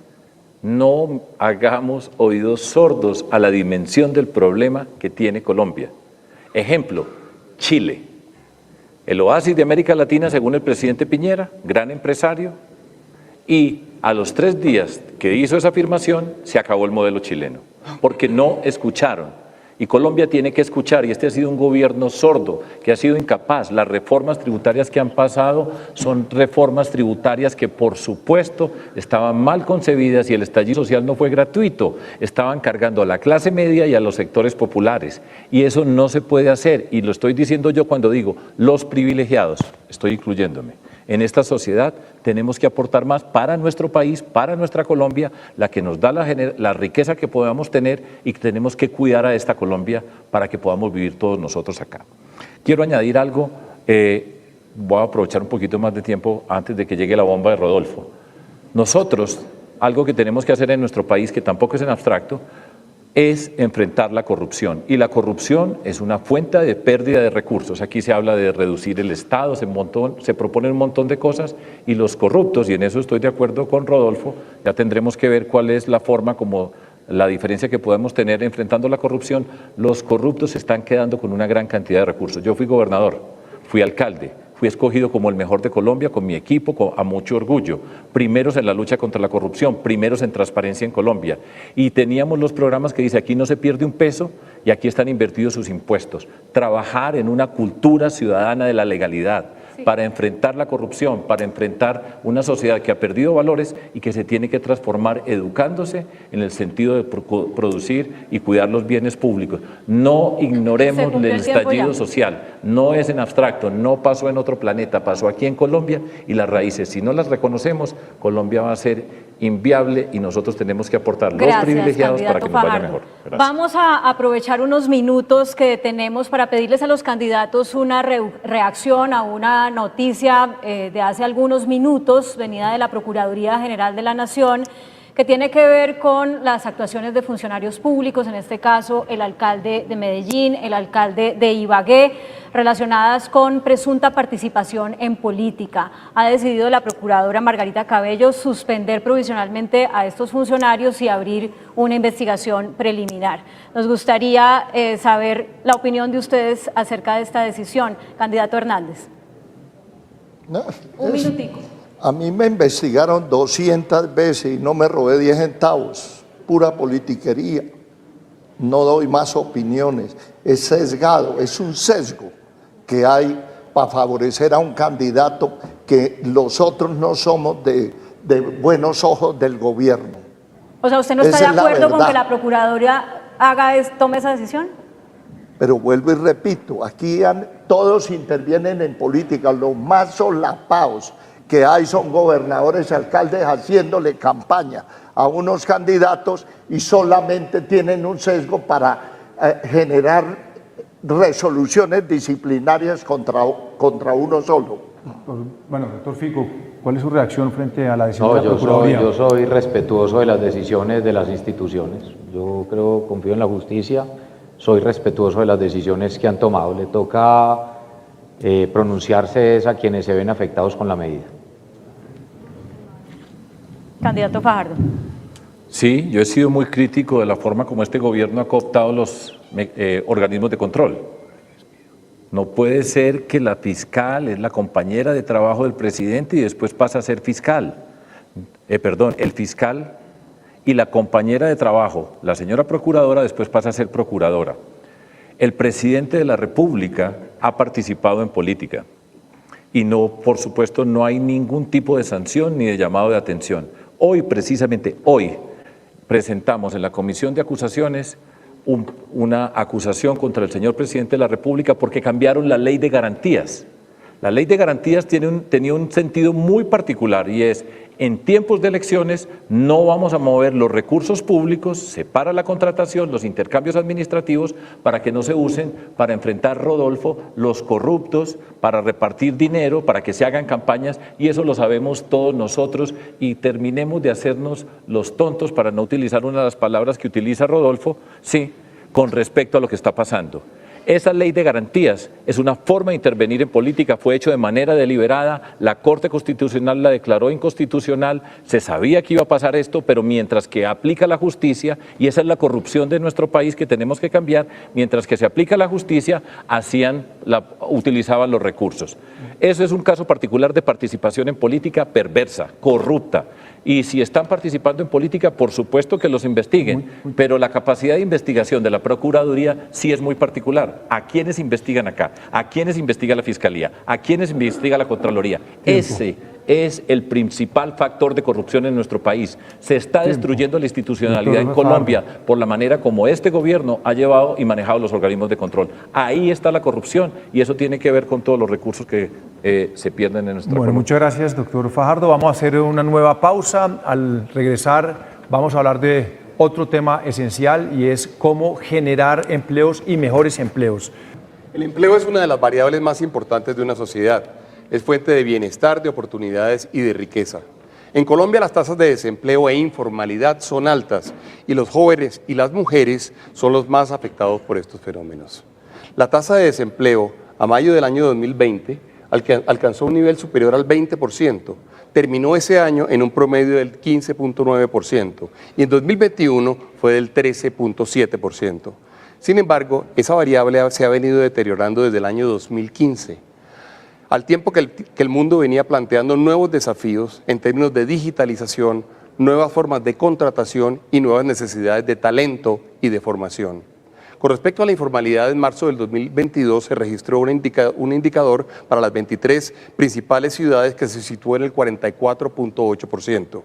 No hagamos oídos sordos a la dimensión del problema que tiene Colombia. Ejemplo, Chile, el oasis de América Latina según el presidente Piñera, gran empresario, y a los 3 días que hizo esa afirmación se acabó el modelo chileno, porque no escucharon. Y Colombia tiene que escuchar, y este ha sido un gobierno sordo, que ha sido incapaz. Las reformas tributarias que han pasado son reformas tributarias que por supuesto estaban mal concebidas y el estallido social no fue gratuito, estaban cargando a la clase media y a los sectores populares, y eso no se puede hacer, y lo estoy diciendo yo cuando digo los privilegiados, estoy incluyéndome. En esta sociedad tenemos que aportar más para nuestro país, para nuestra Colombia, la que nos da la riqueza que podamos tener y que tenemos que cuidar a esta Colombia para que podamos vivir todos nosotros acá. Quiero añadir algo, voy a aprovechar un poquito más de tiempo antes de que llegue la bomba de Rodolfo. Nosotros, algo que tenemos que hacer en nuestro país, que tampoco es en abstracto, es enfrentar la corrupción, y la corrupción es una fuente de pérdida de recursos. Aquí se habla de reducir el Estado, se proponen un montón de cosas, y los corruptos, y en eso estoy de acuerdo con Rodolfo, ya tendremos que ver cuál es la forma, como la diferencia que podemos tener enfrentando la corrupción. Los corruptos se están quedando con una gran cantidad de recursos. Yo fui gobernador, fui alcalde, fui escogido como el mejor de Colombia con mi equipo, a mucho orgullo. Primeros en la lucha contra la corrupción, primeros en transparencia en Colombia. Y teníamos los programas que dice, aquí no se pierde un peso y aquí están invertidos sus impuestos. Trabajar en una cultura ciudadana de la legalidad, para enfrentar la corrupción, para enfrentar una sociedad que ha perdido valores y que se tiene que transformar educándose en el sentido de producir y cuidar los bienes públicos. No ignoremos el estallido social, no es en abstracto, no pasó en otro planeta, pasó aquí en Colombia y las raíces, si no las reconocemos, Colombia va a ser inviable y nosotros tenemos que aportar los privilegiados para que nos vaya mejor. Gracias. Vamos a aprovechar unos minutos que tenemos para pedirles a los candidatos una reacción a una noticia de hace algunos minutos, venida de la Procuraduría General de la Nación, que tiene que ver con las actuaciones de funcionarios públicos, en este caso el alcalde de Medellín, el alcalde de Ibagué, relacionadas con presunta participación en política. Ha decidido la procuradora Margarita Cabello suspender provisionalmente a estos funcionarios y abrir una investigación preliminar. Nos gustaría saber la opinión de ustedes acerca de esta decisión. Candidato Hernández. No, Un minutico. A mí me investigaron 200 veces y no me robé 10 centavos, pura politiquería. No doy más opiniones, es sesgado, es un sesgo que hay para favorecer a un candidato que los otros no somos de buenos ojos del gobierno. O sea, ¿usted no está Esa de es la acuerdo con verdad. que la Procuraduría tome esa decisión? Pero vuelvo y repito, aquí todos intervienen en política, los más solapados que hay son gobernadores y alcaldes haciéndole campaña a unos candidatos y solamente tienen un sesgo para generar resoluciones disciplinarias contra uno solo. Bueno, doctor Fico, ¿cuál es su reacción frente a la decisión de la Procuraduría? Yo soy respetuoso de las decisiones de las instituciones. Yo confío en la justicia, soy respetuoso de las decisiones que han tomado. Le toca pronunciarse a quienes se ven afectados con la medida. Candidato Fajardo. Sí, yo he sido muy crítico de la forma como este gobierno ha cooptado los organismos de control. No puede ser que la fiscal es la compañera de trabajo del presidente y después pasa a ser fiscal. El fiscal y la compañera de trabajo, la señora procuradora, después pasa a ser procuradora. El presidente de la República ha participado en política y no, por supuesto, no hay ningún tipo de sanción ni de llamado de atención. Hoy, precisamente hoy, presentamos en la Comisión de Acusaciones una acusación contra el señor presidente de la República porque cambiaron la ley de garantías. La ley de garantías tenía un sentido muy particular y es, en tiempos de elecciones no vamos a mover los recursos públicos, se para la contratación, los intercambios administrativos para que no se usen para enfrentar, Rodolfo, los corruptos, para repartir dinero, para que se hagan campañas y eso lo sabemos todos nosotros y terminemos de hacernos los tontos, para no utilizar una de las palabras que utiliza Rodolfo, sí, con respecto a lo que está pasando. Esa ley de garantías es una forma de intervenir en política, fue hecho de manera deliberada, la Corte Constitucional la declaró inconstitucional, se sabía que iba a pasar esto, pero mientras que aplica la justicia, y esa es la corrupción de nuestro país que tenemos que cambiar, mientras que se aplica la justicia, utilizaban los recursos. Eso es un caso particular de participación en política perversa, corrupta. Y si están participando en política, por supuesto que los investiguen, pero la capacidad de investigación de la Procuraduría sí es muy particular. ¿A quiénes investigan acá? ¿A quiénes investiga la Fiscalía? ¿A quiénes investiga la Contraloría? Ese es el principal factor de corrupción en nuestro país. Se está destruyendo la institucionalidad en Colombia por la manera como este gobierno ha llevado y manejado los organismos de control. Ahí está la corrupción y eso tiene que ver con todos los recursos que se pierden en nuestra Bueno, muchas gracias, doctor Fajardo. Vamos a hacer una nueva pausa. Al regresar vamos a hablar de otro tema esencial y es cómo generar empleos y mejores empleos. El empleo es una de las variables más importantes de una sociedad. Es fuente de bienestar, de oportunidades y de riqueza. En Colombia las tasas de desempleo e informalidad son altas y los jóvenes y las mujeres son los más afectados por estos fenómenos. La tasa de desempleo a mayo del año 2020 alcanzó un nivel superior al 20%, terminó ese año en un promedio del 15.9% y en 2021 fue del 13.7%. Sin embargo, esa variable se ha venido deteriorando desde el año 2015. al tiempo que el mundo venía planteando nuevos desafíos en términos de digitalización, nuevas formas de contratación y nuevas necesidades de talento y de formación. Con respecto a la informalidad, en marzo del 2022 se registró un indicador para las 23 principales ciudades que se situó en el 44.8%.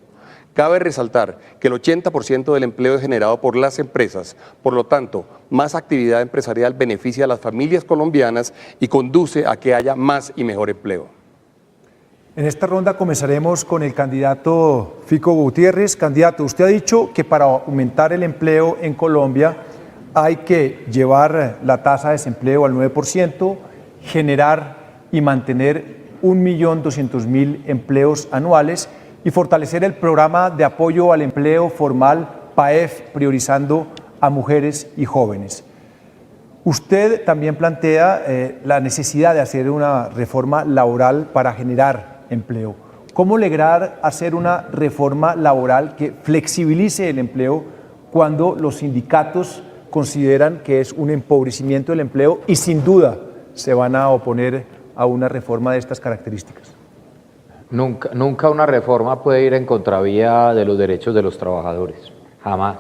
Cabe resaltar que el 80% del empleo es generado por las empresas, por lo tanto, más actividad empresarial beneficia a las familias colombianas y conduce a que haya más y mejor empleo. En esta ronda comenzaremos con el candidato Fico Gutiérrez. Candidato, usted ha dicho que para aumentar el empleo en Colombia hay que llevar la tasa de desempleo al 9%, generar y mantener 1.200.000 empleos anuales y fortalecer el programa de apoyo al empleo formal PAEF, priorizando a mujeres y jóvenes. Usted también plantea la necesidad de hacer una reforma laboral para generar empleo. ¿Cómo lograr hacer una reforma laboral que flexibilice el empleo cuando los sindicatos consideran que es un empobrecimiento del empleo y sin duda se van a oponer a una reforma de estas características? Nunca una reforma puede ir en contravía de los derechos de los trabajadores, jamás.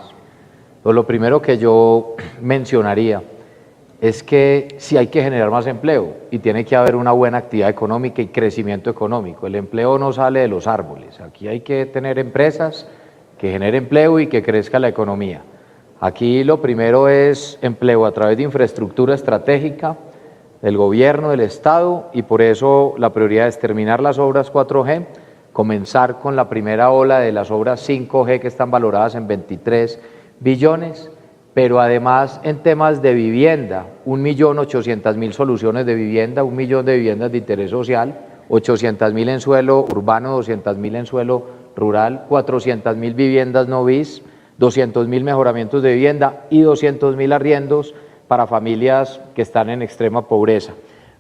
Pues lo primero que yo mencionaría es que sí hay que generar más empleo y tiene que haber una buena actividad económica y crecimiento económico. El empleo no sale de los árboles, aquí hay que tener empresas que generen empleo y que crezca la economía. Aquí lo primero es empleo a través de infraestructura estratégica, del gobierno, del Estado, y por eso la prioridad es terminar las obras 4G, comenzar con la primera ola de las obras 5G que están valoradas en 23 billones, pero además en temas de vivienda, 1.800.000 soluciones de vivienda, 1 millón de viviendas de interés social, 800.000 en suelo urbano, 200.000 en suelo rural, 400.000 viviendas no bis, 200.000 mejoramientos de vivienda y 200.000 arriendos para familias que están en extrema pobreza.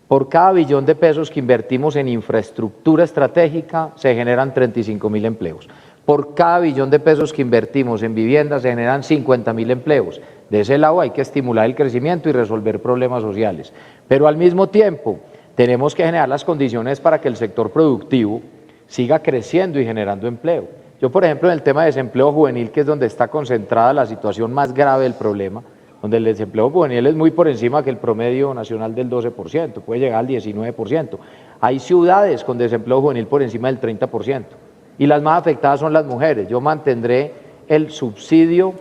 Por cada billón de pesos que invertimos en infraestructura estratégica se generan 35.000 empleos. Por cada billón de pesos que invertimos en vivienda se generan 50.000 empleos. De ese lado hay que estimular el crecimiento y resolver problemas sociales. Pero al mismo tiempo tenemos que generar las condiciones para que el sector productivo siga creciendo y generando empleo. Yo, por ejemplo, en el tema de desempleo juvenil, que es donde está concentrada la situación más grave del problema, donde el desempleo juvenil es muy por encima que el promedio nacional del 12%, puede llegar al 19%. Hay ciudades con desempleo juvenil por encima del 30%, y las más afectadas son las mujeres. Yo mantendré el subsidio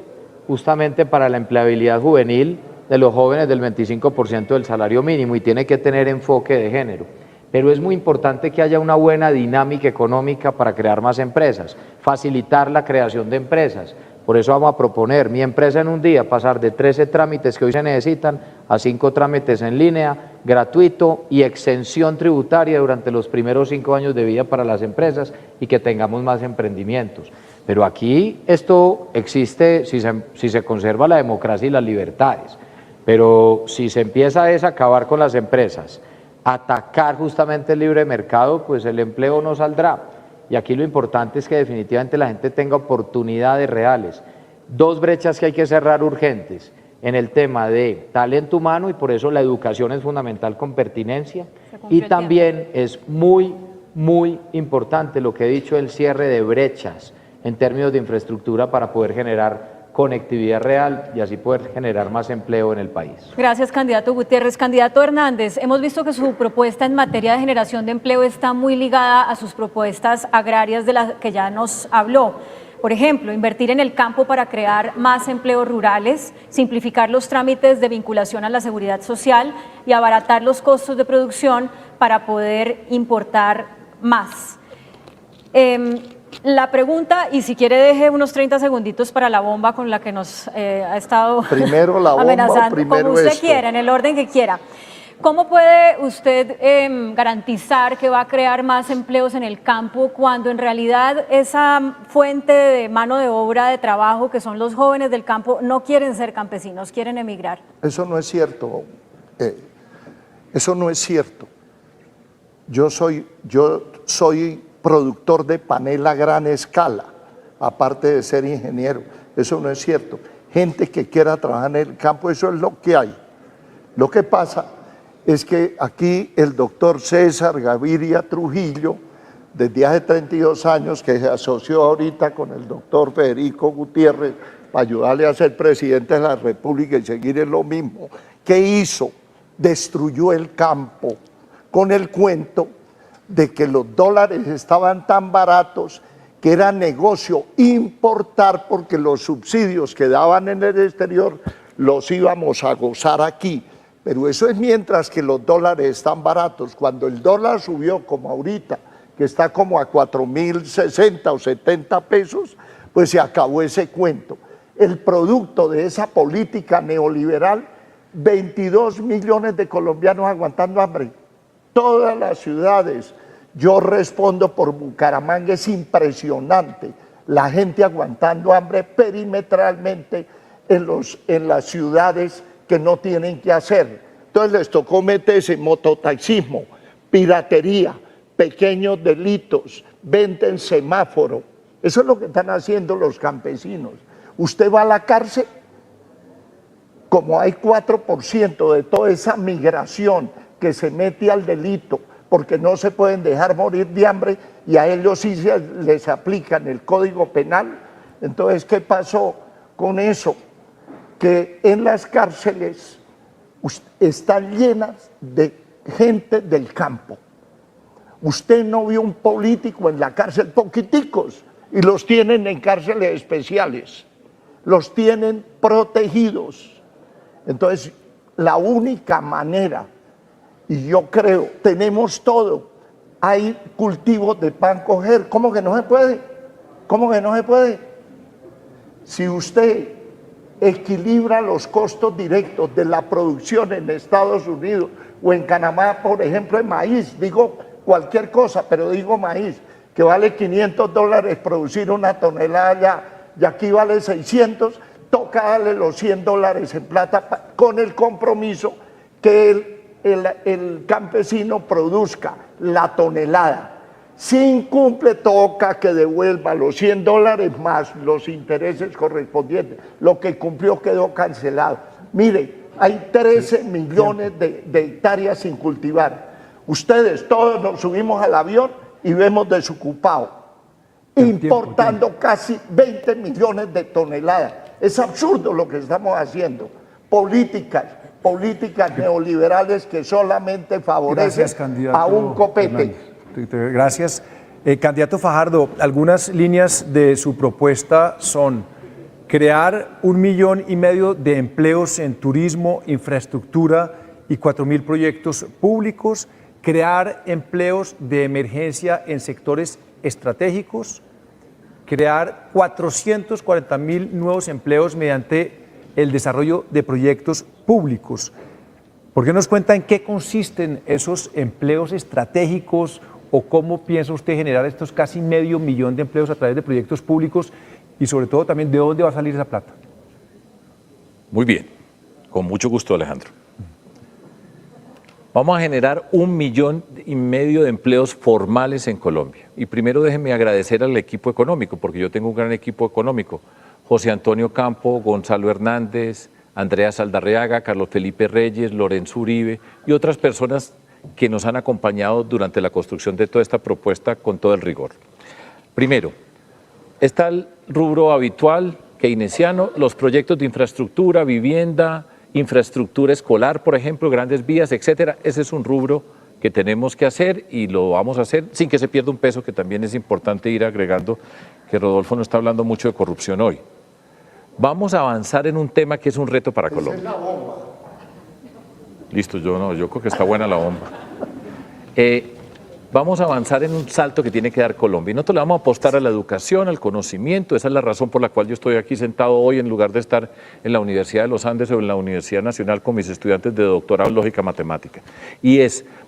justamente para la empleabilidad juvenil de los jóvenes del 25% del salario mínimo, y tiene que tener enfoque de género. Pero es muy importante que haya una buena dinámica económica para crear más empresas, facilitar la creación de empresas. Por eso vamos a proponer Mi Empresa en un Día, pasar de 13 trámites que hoy se necesitan a 5 trámites en línea, gratuito, y exención tributaria durante los primeros 5 años de vida para las empresas, y que tengamos más emprendimientos. Pero aquí esto existe si se conserva la democracia y las libertades. Pero si se empieza a acabar con las empresas, atacar justamente el libre mercado, pues el empleo no saldrá. Y aquí lo importante es que definitivamente la gente tenga oportunidades reales. 2 brechas que hay que cerrar urgentes en el tema de talento humano, y por eso la educación es fundamental con pertinencia. Y también es muy importante lo que he dicho, el cierre de brechas en términos de infraestructura para poder generar conectividad real y así poder generar más empleo en el país. Gracias, candidato Gutiérrez. Candidato Hernández, hemos visto que su propuesta en materia de generación de empleo está muy ligada a sus propuestas agrarias de las que ya nos habló. Por ejemplo, invertir en el campo para crear más empleos rurales, simplificar los trámites de vinculación a la seguridad social y abaratar los costos de producción para poder importar más. La pregunta, y si quiere deje unos 30 segunditos para la bomba con la que nos ha estado primero la bomba, amenazando, primero como usted esto. quiera, en el orden que quiera. ¿Cómo puede usted garantizar que va a crear más empleos en el campo cuando en realidad esa fuente de mano de obra, de trabajo, que son los jóvenes del campo, no quieren ser campesinos, quieren emigrar? Eso no es cierto. Eso no es cierto. Yo soy productor de panela a gran escala, aparte de ser ingeniero. Eso no es cierto. Gente que quiera trabajar en el campo, eso es lo que hay. Lo que pasa es que aquí el doctor César Gaviria Trujillo, desde hace 32 años que se asoció ahorita con el doctor Federico Gutiérrez para ayudarle a ser presidente de la República y seguir en lo mismo, ¿qué hizo? Destruyó el campo con el cuento de que los dólares estaban tan baratos que era negocio importar porque los subsidios que daban en el exterior los íbamos a gozar aquí. Pero eso es mientras que los dólares están baratos. Cuando el dólar subió como ahorita, que está como a 4.060 o 70 pesos, pues se acabó ese cuento. El producto de esa política neoliberal, 22 millones de colombianos aguantando hambre. Todas las ciudades, yo respondo por Bucaramanga, es impresionante. La gente aguantando hambre perimetralmente en las ciudades que no tienen que hacer. Entonces les tocó meterse mototaxismo, piratería, pequeños delitos, venta en semáforo. Eso es lo que están haciendo los campesinos. Usted va a la cárcel, como hay 4% de toda esa migración que se mete al delito, porque no se pueden dejar morir de hambre y a ellos sí les aplican el Código Penal. Entonces, ¿qué pasó con eso? Que en las cárceles están llenas de gente del campo. Usted no vio un político en la cárcel, poquiticos, y los tienen en cárceles especiales, los tienen protegidos. Entonces, la única manera, y yo creo, tenemos todo, hay cultivos de pan coger, ¿cómo que no se puede? ¿Cómo que no se puede? Si usted equilibra los costos directos de la producción en Estados Unidos o en Canadá, por ejemplo, en maíz, digo cualquier cosa, pero digo maíz, que vale $500 producir una tonelada ya, y aquí vale 600, toca darle los $100 en plata con el compromiso que el campesino produzca la tonelada. Si incumple, toca que devuelva los $100 más los intereses correspondientes. Lo que cumplió quedó cancelado. Mire, hay 13 millones de hectáreas sin cultivar. Ustedes todos nos subimos al avión y vemos desocupado, importando casi 20 millones de toneladas. Es absurdo lo que estamos haciendo. Políticas neoliberales que solamente favorecen a un copete. Gracias. Candidato Fajardo, algunas líneas de su propuesta son crear 1,5 millones de empleos en turismo, infraestructura y 4.000 proyectos públicos, crear empleos de emergencia en sectores estratégicos, crear 440.000 nuevos empleos mediante el desarrollo de proyectos públicos. ¿Por qué nos cuenta en qué consisten esos empleos estratégicos o cómo piensa usted generar estos casi 500 millones de empleos a través de proyectos públicos y sobre todo también de dónde va a salir esa plata? Muy bien, con mucho gusto, Alejandro. Vamos a generar 1,5 millones de empleos formales en Colombia. Y primero déjenme agradecer al equipo económico, porque yo tengo un gran equipo económico. José Antonio Campo, Gonzalo Hernández, Andrea Saldarriaga, Carlos Felipe Reyes, Lorenzo Uribe y otras personas que nos han acompañado durante la construcción de toda esta propuesta con todo el rigor. Primero, está el rubro habitual keynesiano, los proyectos de infraestructura, vivienda, infraestructura escolar, por ejemplo, grandes vías, etcétera. Ese es un rubro que tenemos que hacer y lo vamos a hacer sin que se pierda un peso, que también es importante ir agregando, que Rodolfo no está hablando mucho de corrupción hoy. Vamos a avanzar en un tema que es un reto para Colombia. Es la bomba. Listo, yo creo que está buena la bomba. Vamos a avanzar en un salto que tiene que dar Colombia. Y nosotros le vamos a apostar a la educación, al conocimiento. Esa es la razón por la cual yo estoy aquí sentado hoy en lugar de estar en la Universidad de los Andes o en la Universidad Nacional con mis estudiantes de doctorado en lógica matemática. Y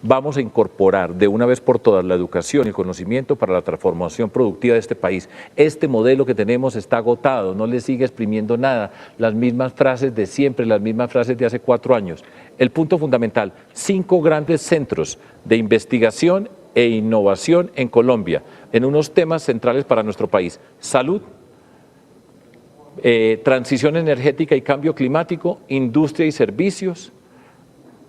vamos a incorporar de una vez por todas la educación y el conocimiento para la transformación productiva de este país. Este modelo que tenemos está agotado, no le sigue exprimiendo nada. Las mismas frases de siempre, las mismas frases de hace 4 años. El punto fundamental, 5 grandes centros de investigación e innovación en Colombia, en unos temas centrales para nuestro país: salud, transición energética y cambio climático, industria y servicios,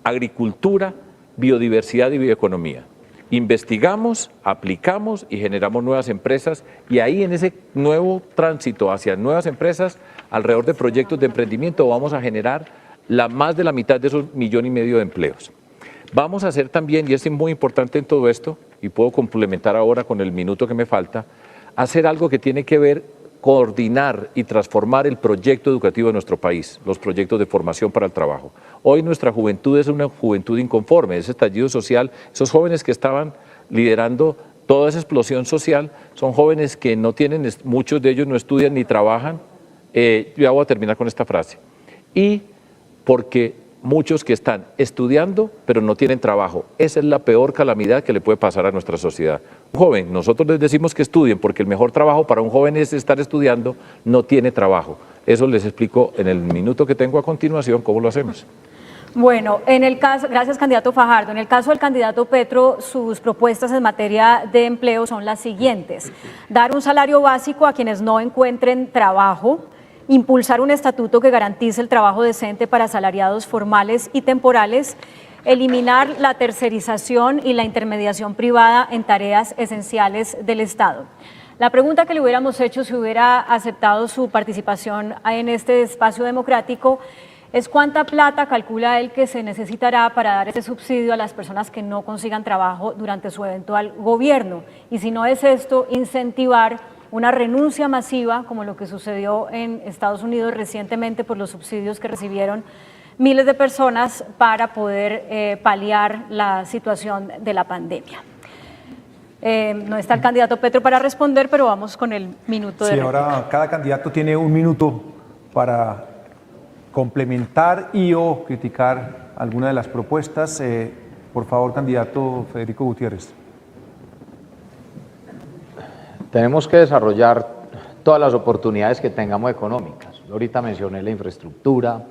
agricultura, biodiversidad y bioeconomía. Investigamos, aplicamos y generamos nuevas empresas, y ahí en ese nuevo tránsito hacia nuevas empresas, alrededor de proyectos de emprendimiento, vamos a generar más de la mitad de esos 1,5 millones de empleos. Vamos a hacer también, y es muy importante en todo esto, y puedo complementar ahora con el minuto que me falta, hacer algo que tiene que ver coordinar y transformar el proyecto educativo de nuestro país, los proyectos de formación para el trabajo. Hoy nuestra juventud es una juventud inconforme, ese estallido social, esos jóvenes que estaban liderando toda esa explosión social, son jóvenes que no tienen, muchos de ellos no estudian ni trabajan, ya voy a terminar con esta frase, y porque muchos que están estudiando pero no tienen trabajo. Esa es la peor calamidad que le puede pasar a nuestra sociedad. Un joven, nosotros les decimos que estudien porque el mejor trabajo para un joven es estar estudiando, no tiene trabajo. Eso les explico en el minuto que tengo a continuación cómo lo hacemos. Bueno, en el caso, gracias candidato Fajardo, en el caso del candidato Petro, sus propuestas en materia de empleo son las siguientes: dar un salario básico a quienes no encuentren trabajo, impulsar un estatuto que garantice el trabajo decente para asalariados formales y temporales, eliminar la tercerización y la intermediación privada en tareas esenciales del Estado. La pregunta que le hubiéramos hecho si hubiera aceptado su participación en este espacio democrático es cuánta plata calcula él que se necesitará para dar ese subsidio a las personas que no consigan trabajo durante su eventual gobierno. Y si no es esto, incentivar una renuncia masiva, como lo que sucedió en Estados Unidos recientemente por los subsidios que recibieron miles de personas para poder paliar la situación de la pandemia. No está el candidato Petro para responder, pero vamos con el minuto de réplica. Ahora cada candidato tiene un minuto para complementar y o criticar alguna de las propuestas. Por favor, candidato Federico Gutiérrez. Tenemos que desarrollar todas las oportunidades que tengamos económicas. Ahorita mencioné la infraestructura,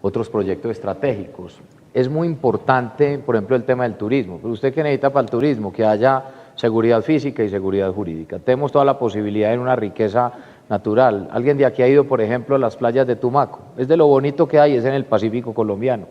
otros proyectos estratégicos. Es muy importante, por ejemplo, el tema del turismo. Pero usted, ¿qué necesita para el turismo? Que haya seguridad física y seguridad jurídica. Tenemos toda la posibilidad en una riqueza natural. Alguien de aquí ha ido, por ejemplo, a las playas de Tumaco. Es de lo bonito que hay, es en el Pacífico colombiano.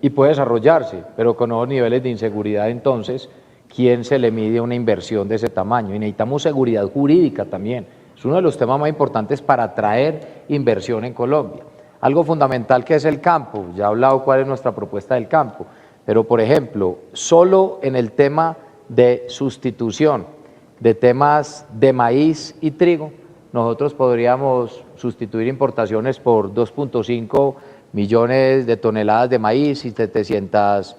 Y puede desarrollarse, pero con nuevos niveles de inseguridad. Entonces, ¿quién se le mide una inversión de ese tamaño? Y necesitamos seguridad jurídica también. Es uno de los temas más importantes para atraer inversión en Colombia. Algo fundamental que es el campo. Ya he hablado cuál es nuestra propuesta del campo. Pero, por ejemplo, solo en el tema de sustitución de temas de maíz y trigo, nosotros podríamos sustituir importaciones por 2.5 millones de toneladas de maíz y 700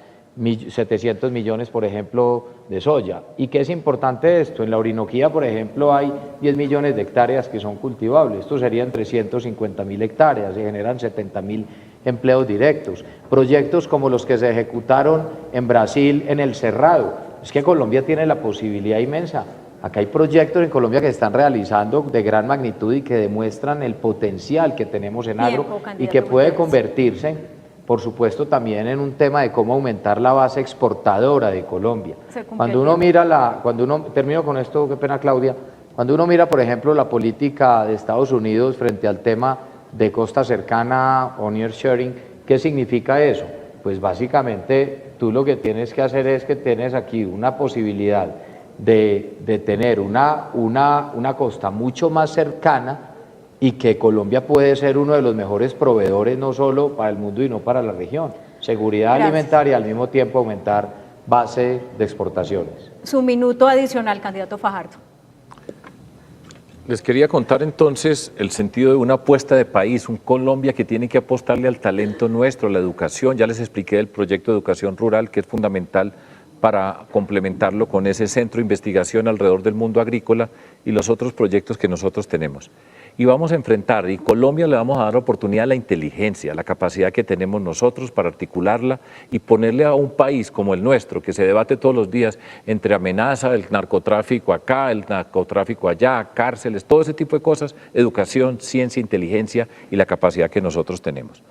millones, por ejemplo, de soya. ¿Y qué es importante esto? En la Orinoquía, por ejemplo, hay 10 millones de hectáreas que son cultivables. Esto serían 350.000 hectáreas, se generan 70.000 empleos directos. Proyectos como los que se ejecutaron en Brasil, en el Cerrado. Es que Colombia tiene la posibilidad inmensa. Acá hay proyectos en Colombia que se están realizando de gran magnitud y que demuestran el potencial que tenemos en agro y que puede convertirse, por supuesto, también en un tema de cómo aumentar la base exportadora de Colombia. Cuando uno mira termino con esto, qué pena Claudia, cuando uno mira, por ejemplo, la política de Estados Unidos frente al tema de costa cercana o nearshoring, ¿qué significa eso? Pues básicamente tú lo que tienes que hacer es que tienes aquí una posibilidad de tener una costa mucho más cercana y que Colombia puede ser uno de los mejores proveedores no solo para el mundo y no para la región. Seguridad alimentaria y al mismo tiempo aumentar base de exportaciones. Su minuto adicional, candidato Fajardo. Les quería contar entonces el sentido de una apuesta de país, un Colombia que tiene que apostarle al talento nuestro, la educación. Ya les expliqué el proyecto de educación rural que es fundamental para complementarlo con ese centro de investigación alrededor del mundo agrícola y los otros proyectos que nosotros tenemos. Y vamos a enfrentar, y Colombia le vamos a dar oportunidad a la inteligencia, la capacidad que tenemos nosotros para articularla y ponerle a un país como el nuestro, que se debate todos los días entre amenaza, el narcotráfico acá, el narcotráfico allá, cárceles, todo ese tipo de cosas, educación, ciencia, inteligencia y la capacidad que nosotros tenemos.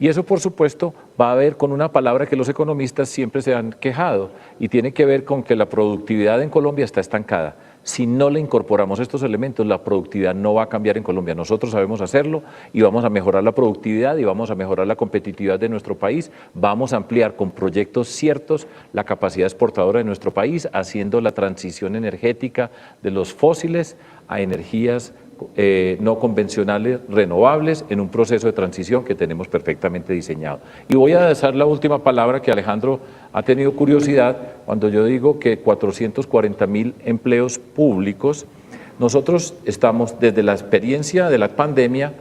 Y eso, por supuesto, va a ver con una palabra que los economistas siempre se han quejado y tiene que ver con que la productividad en Colombia está estancada. Si no le incorporamos estos elementos, la productividad no va a cambiar en Colombia. Nosotros sabemos hacerlo y vamos a mejorar la productividad y vamos a mejorar la competitividad de nuestro país. Vamos a ampliar con proyectos ciertos la capacidad exportadora de nuestro país, haciendo la transición energética de los fósiles a energías no convencionales, renovables, en un proceso de transición que tenemos perfectamente diseñado. Y voy a dejar la última palabra, que Alejandro ha tenido curiosidad cuando yo digo que 440.000 empleos públicos. Nosotros estamos, desde la experiencia de la pandemia,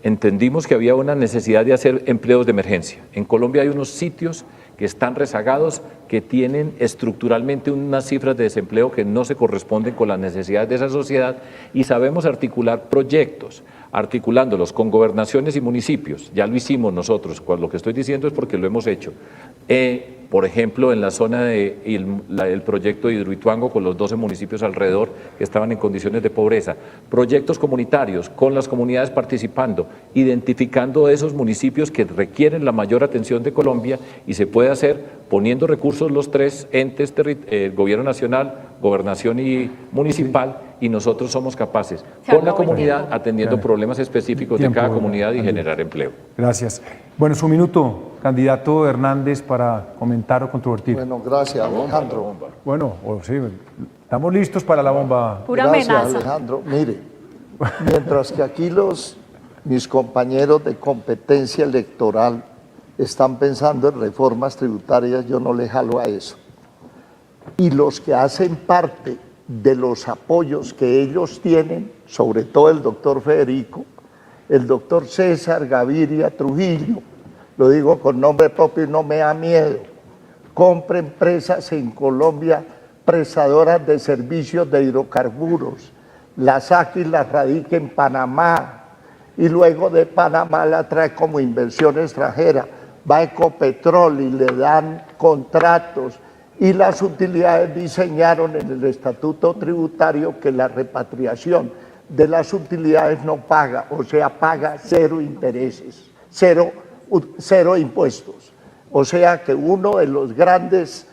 entendimos que había una necesidad de hacer empleos de emergencia. En Colombia hay unos sitios que están rezagados, que tienen estructuralmente unas cifras de desempleo que no se corresponden con las necesidades de esa sociedad, y sabemos articular proyectos, articulándolos con gobernaciones y municipios. Ya lo hicimos nosotros, lo que estoy diciendo es porque lo hemos hecho. Por ejemplo, en la zona del proyecto de Hidroituango, con los 12 municipios alrededor que estaban en condiciones de pobreza, proyectos comunitarios con las comunidades participando, identificando esos municipios que requieren la mayor atención de Colombia, y se puede hacer poniendo recursos los tres entes, gobierno nacional, gobernación y municipal, y nosotros somos capaces, con la comunidad, atendiendo problemas específicos de cada comunidad y generar empleo. Gracias. Bueno, su minuto, candidato Hernández, para comentar o controvertir. Bueno, gracias, Alejandro. Bueno, sí, estamos listos para la bomba. Pura Gracias, amenaza. Alejandro. Mire, mientras que aquí mis compañeros de competencia electoral están pensando en reformas tributarias, yo no le jalo a eso. Y los que hacen parte de los apoyos que ellos tienen, sobre todo el doctor Federico, el doctor César Gaviria Trujillo, lo digo con nombre propio y no me da miedo, compra empresas en Colombia prestadoras de servicios de hidrocarburos, las saque y las radique en Panamá, y luego de Panamá la trae como inversión extranjera, va a Ecopetrol y le dan contratos, y las utilidades diseñaron en el estatuto tributario que la repatriación de las utilidades no paga, o sea, paga cero intereses, cero impuestos. O sea que uno de los grandes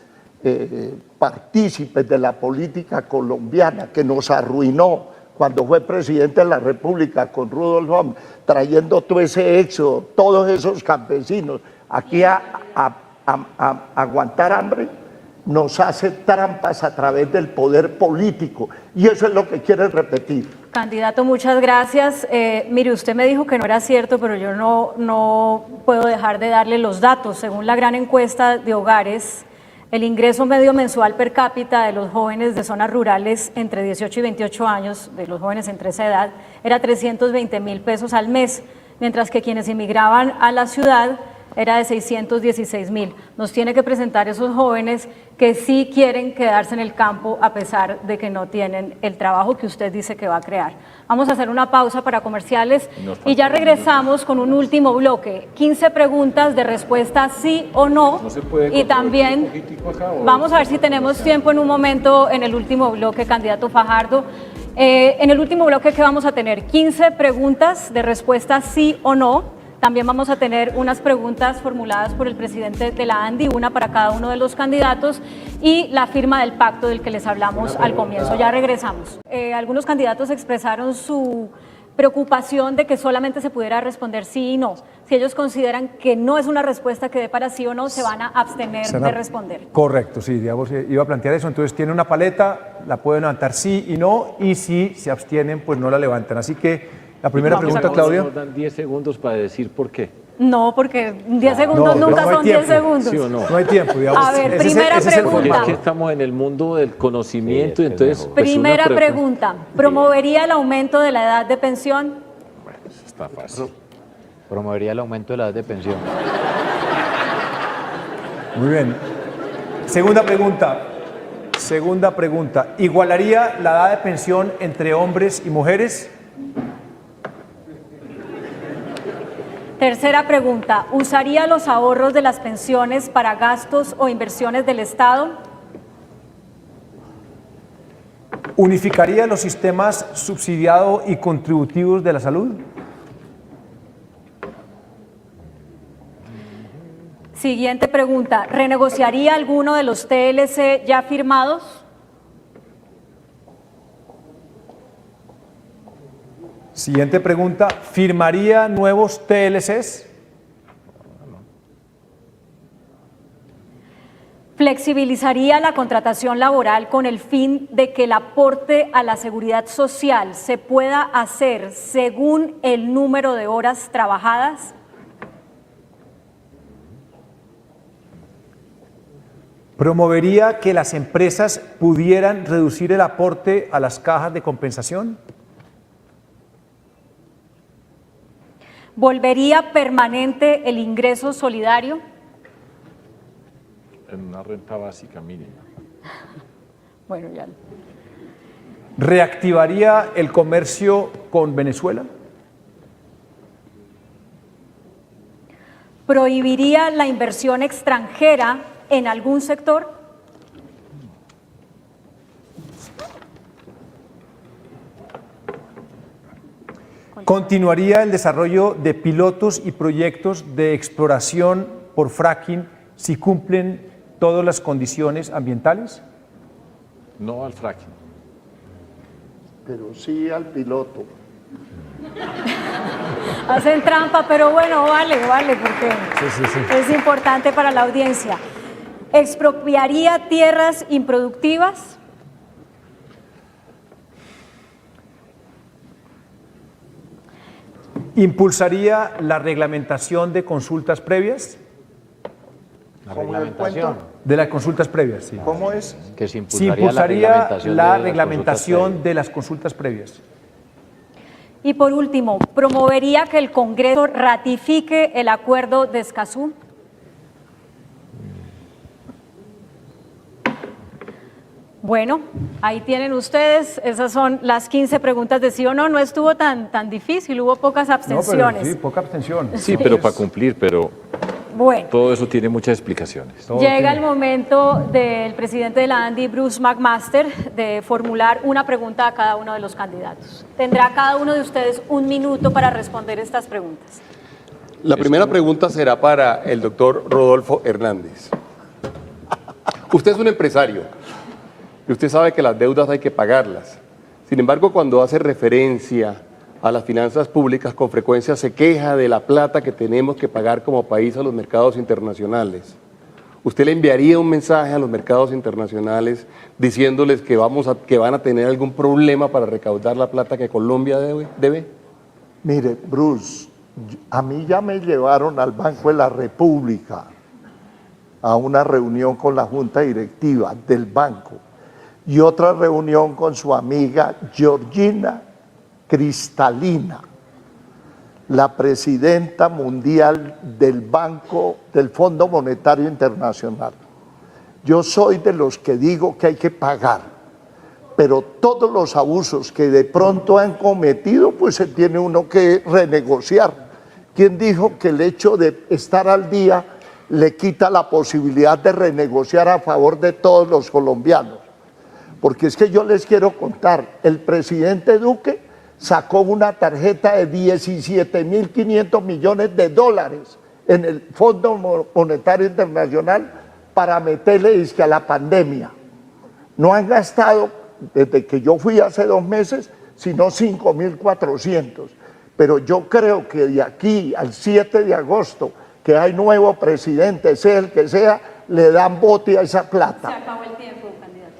partícipes de la política colombiana, que nos arruinó cuando fue presidente de la República con Rudolf Homme, trayendo todo ese éxodo, todos esos campesinos aquí a aguantar hambre, nos hace trampas a través del poder político, y eso es lo que quieren repetir. Candidato, muchas gracias. Mire, usted me dijo que no era cierto, pero yo no puedo dejar de darle los datos. Según la gran encuesta de hogares, el ingreso medio mensual per cápita de los jóvenes de zonas rurales entre 18 y 28 años, de los jóvenes entre esa edad, era 320.000 pesos al mes, mientras que quienes emigraban a la ciudad era de 616.000. Nos tiene que presentar esos jóvenes que sí quieren quedarse en el campo a pesar de que no tienen el trabajo que usted dice que va a crear. Vamos a hacer una pausa para comerciales y ya regresamos con un último bloque. 15 preguntas de respuesta sí o no. Y también vamos a ver si tenemos tiempo en un momento en el último bloque, candidato Fajardo. En el último bloque que vamos a tener 15 preguntas de respuesta sí o no. También vamos a tener unas preguntas formuladas por el presidente de la ANDI, una para cada uno de los candidatos, y la firma del pacto del que les hablamos al comienzo. Ya regresamos. Algunos candidatos expresaron su preocupación de que solamente se pudiera responder sí y no. Si ellos consideran que no es una respuesta que dé para sí o no, se van a abstener de responder. Correcto, sí, digamos, iba a plantear eso. Entonces tiene una paleta, la pueden levantar sí y no, y si se abstienen, pues no la levantan. Así que la primera pregunta, Claudia. Nos dan 10 segundos para decir por qué. No, porque 10 segundos nunca son 10 segundos. ¿Sí o no? No hay tiempo, digamos. A ver, primera pregunta. Es que estamos en el mundo del conocimiento, y entonces... Primera pregunta. ¿Promovería el aumento de la edad de pensión? Bueno, eso está fácil. Promovería el aumento de la edad de pensión. Muy bien. Segunda pregunta. ¿Igualaría la edad de pensión entre hombres y mujeres? Tercera pregunta. ¿Usaría los ahorros de las pensiones para gastos o inversiones del Estado? ¿Unificaría los sistemas subsidiado y contributivos de la salud? Siguiente pregunta. ¿Renegociaría alguno de los TLC ya firmados? Siguiente pregunta, ¿firmaría nuevos TLCs? ¿Flexibilizaría la contratación laboral con el fin de que el aporte a la seguridad social se pueda hacer según el número de horas trabajadas? ¿Promovería que las empresas pudieran reducir el aporte a las cajas de compensación? ¿Volvería permanente el ingreso solidario? En una renta básica mínima. Bueno, ya. ¿Reactivaría el comercio con Venezuela? ¿Prohibiría la inversión extranjera en algún sector? ¿Continuaría el desarrollo de pilotos y proyectos de exploración por fracking si cumplen todas las condiciones ambientales? No al fracking. Pero sí al piloto. Hacen trampa, pero bueno, vale, porque es importante para la audiencia. ¿Expropiaría tierras improductivas? ¿Impulsaría la reglamentación de consultas previas? La ¿Cómo el reglamentación. cuento? De las consultas previas, sí. ¿Cómo es? Que se Se impulsaría impulsaría la la reglamentación reglamentación de las consultas previas. Y por último, ¿promovería que el Congreso ratifique el acuerdo de Escazú? Bueno, ahí tienen ustedes, esas son las 15 preguntas de sí o no. No estuvo tan difícil, hubo pocas abstenciones. Sí, poca abstención. Sí, pero para cumplir, pero Bueno, todo eso tiene muchas explicaciones. llega el momento del presidente de la ANDI, Bruce McMaster, de formular una pregunta a cada uno de los candidatos. Tendrá cada uno de ustedes 1 minuto para responder estas preguntas. La primera pregunta será para el doctor Rodolfo Hernández. Usted es un empresario y usted sabe que las deudas hay que pagarlas. Sin embargo, cuando hace referencia a las finanzas públicas, con frecuencia se queja de la plata que tenemos que pagar como país a los mercados internacionales. ¿Usted le enviaría un mensaje a los mercados internacionales diciéndoles que van a tener algún problema para recaudar la plata que Colombia debe? Mire, Bruce, a mí ya me llevaron al Banco de la República a una reunión con la junta directiva del banco y otra reunión con su amiga Georgina Cristalina, la presidenta mundial del Banco del Fondo Monetario Internacional. Yo soy de los que digo que hay que pagar, pero todos los abusos que de pronto han cometido, pues se tiene uno que renegociar. ¿Quién dijo que el hecho de estar al día le quita la posibilidad de renegociar a favor de todos los colombianos? Porque es que yo les quiero contar, el presidente Duque sacó una tarjeta de 17.500 millones de dólares en el Fondo Monetario Internacional para meterle disque a la pandemia. No han gastado, desde que yo fui hace 2 meses, sino 5.400. Pero yo creo que de aquí al 7 de agosto, que hay nuevo presidente, sea el que sea, le dan bote a esa plata. Se acabó el tiempo, candidato.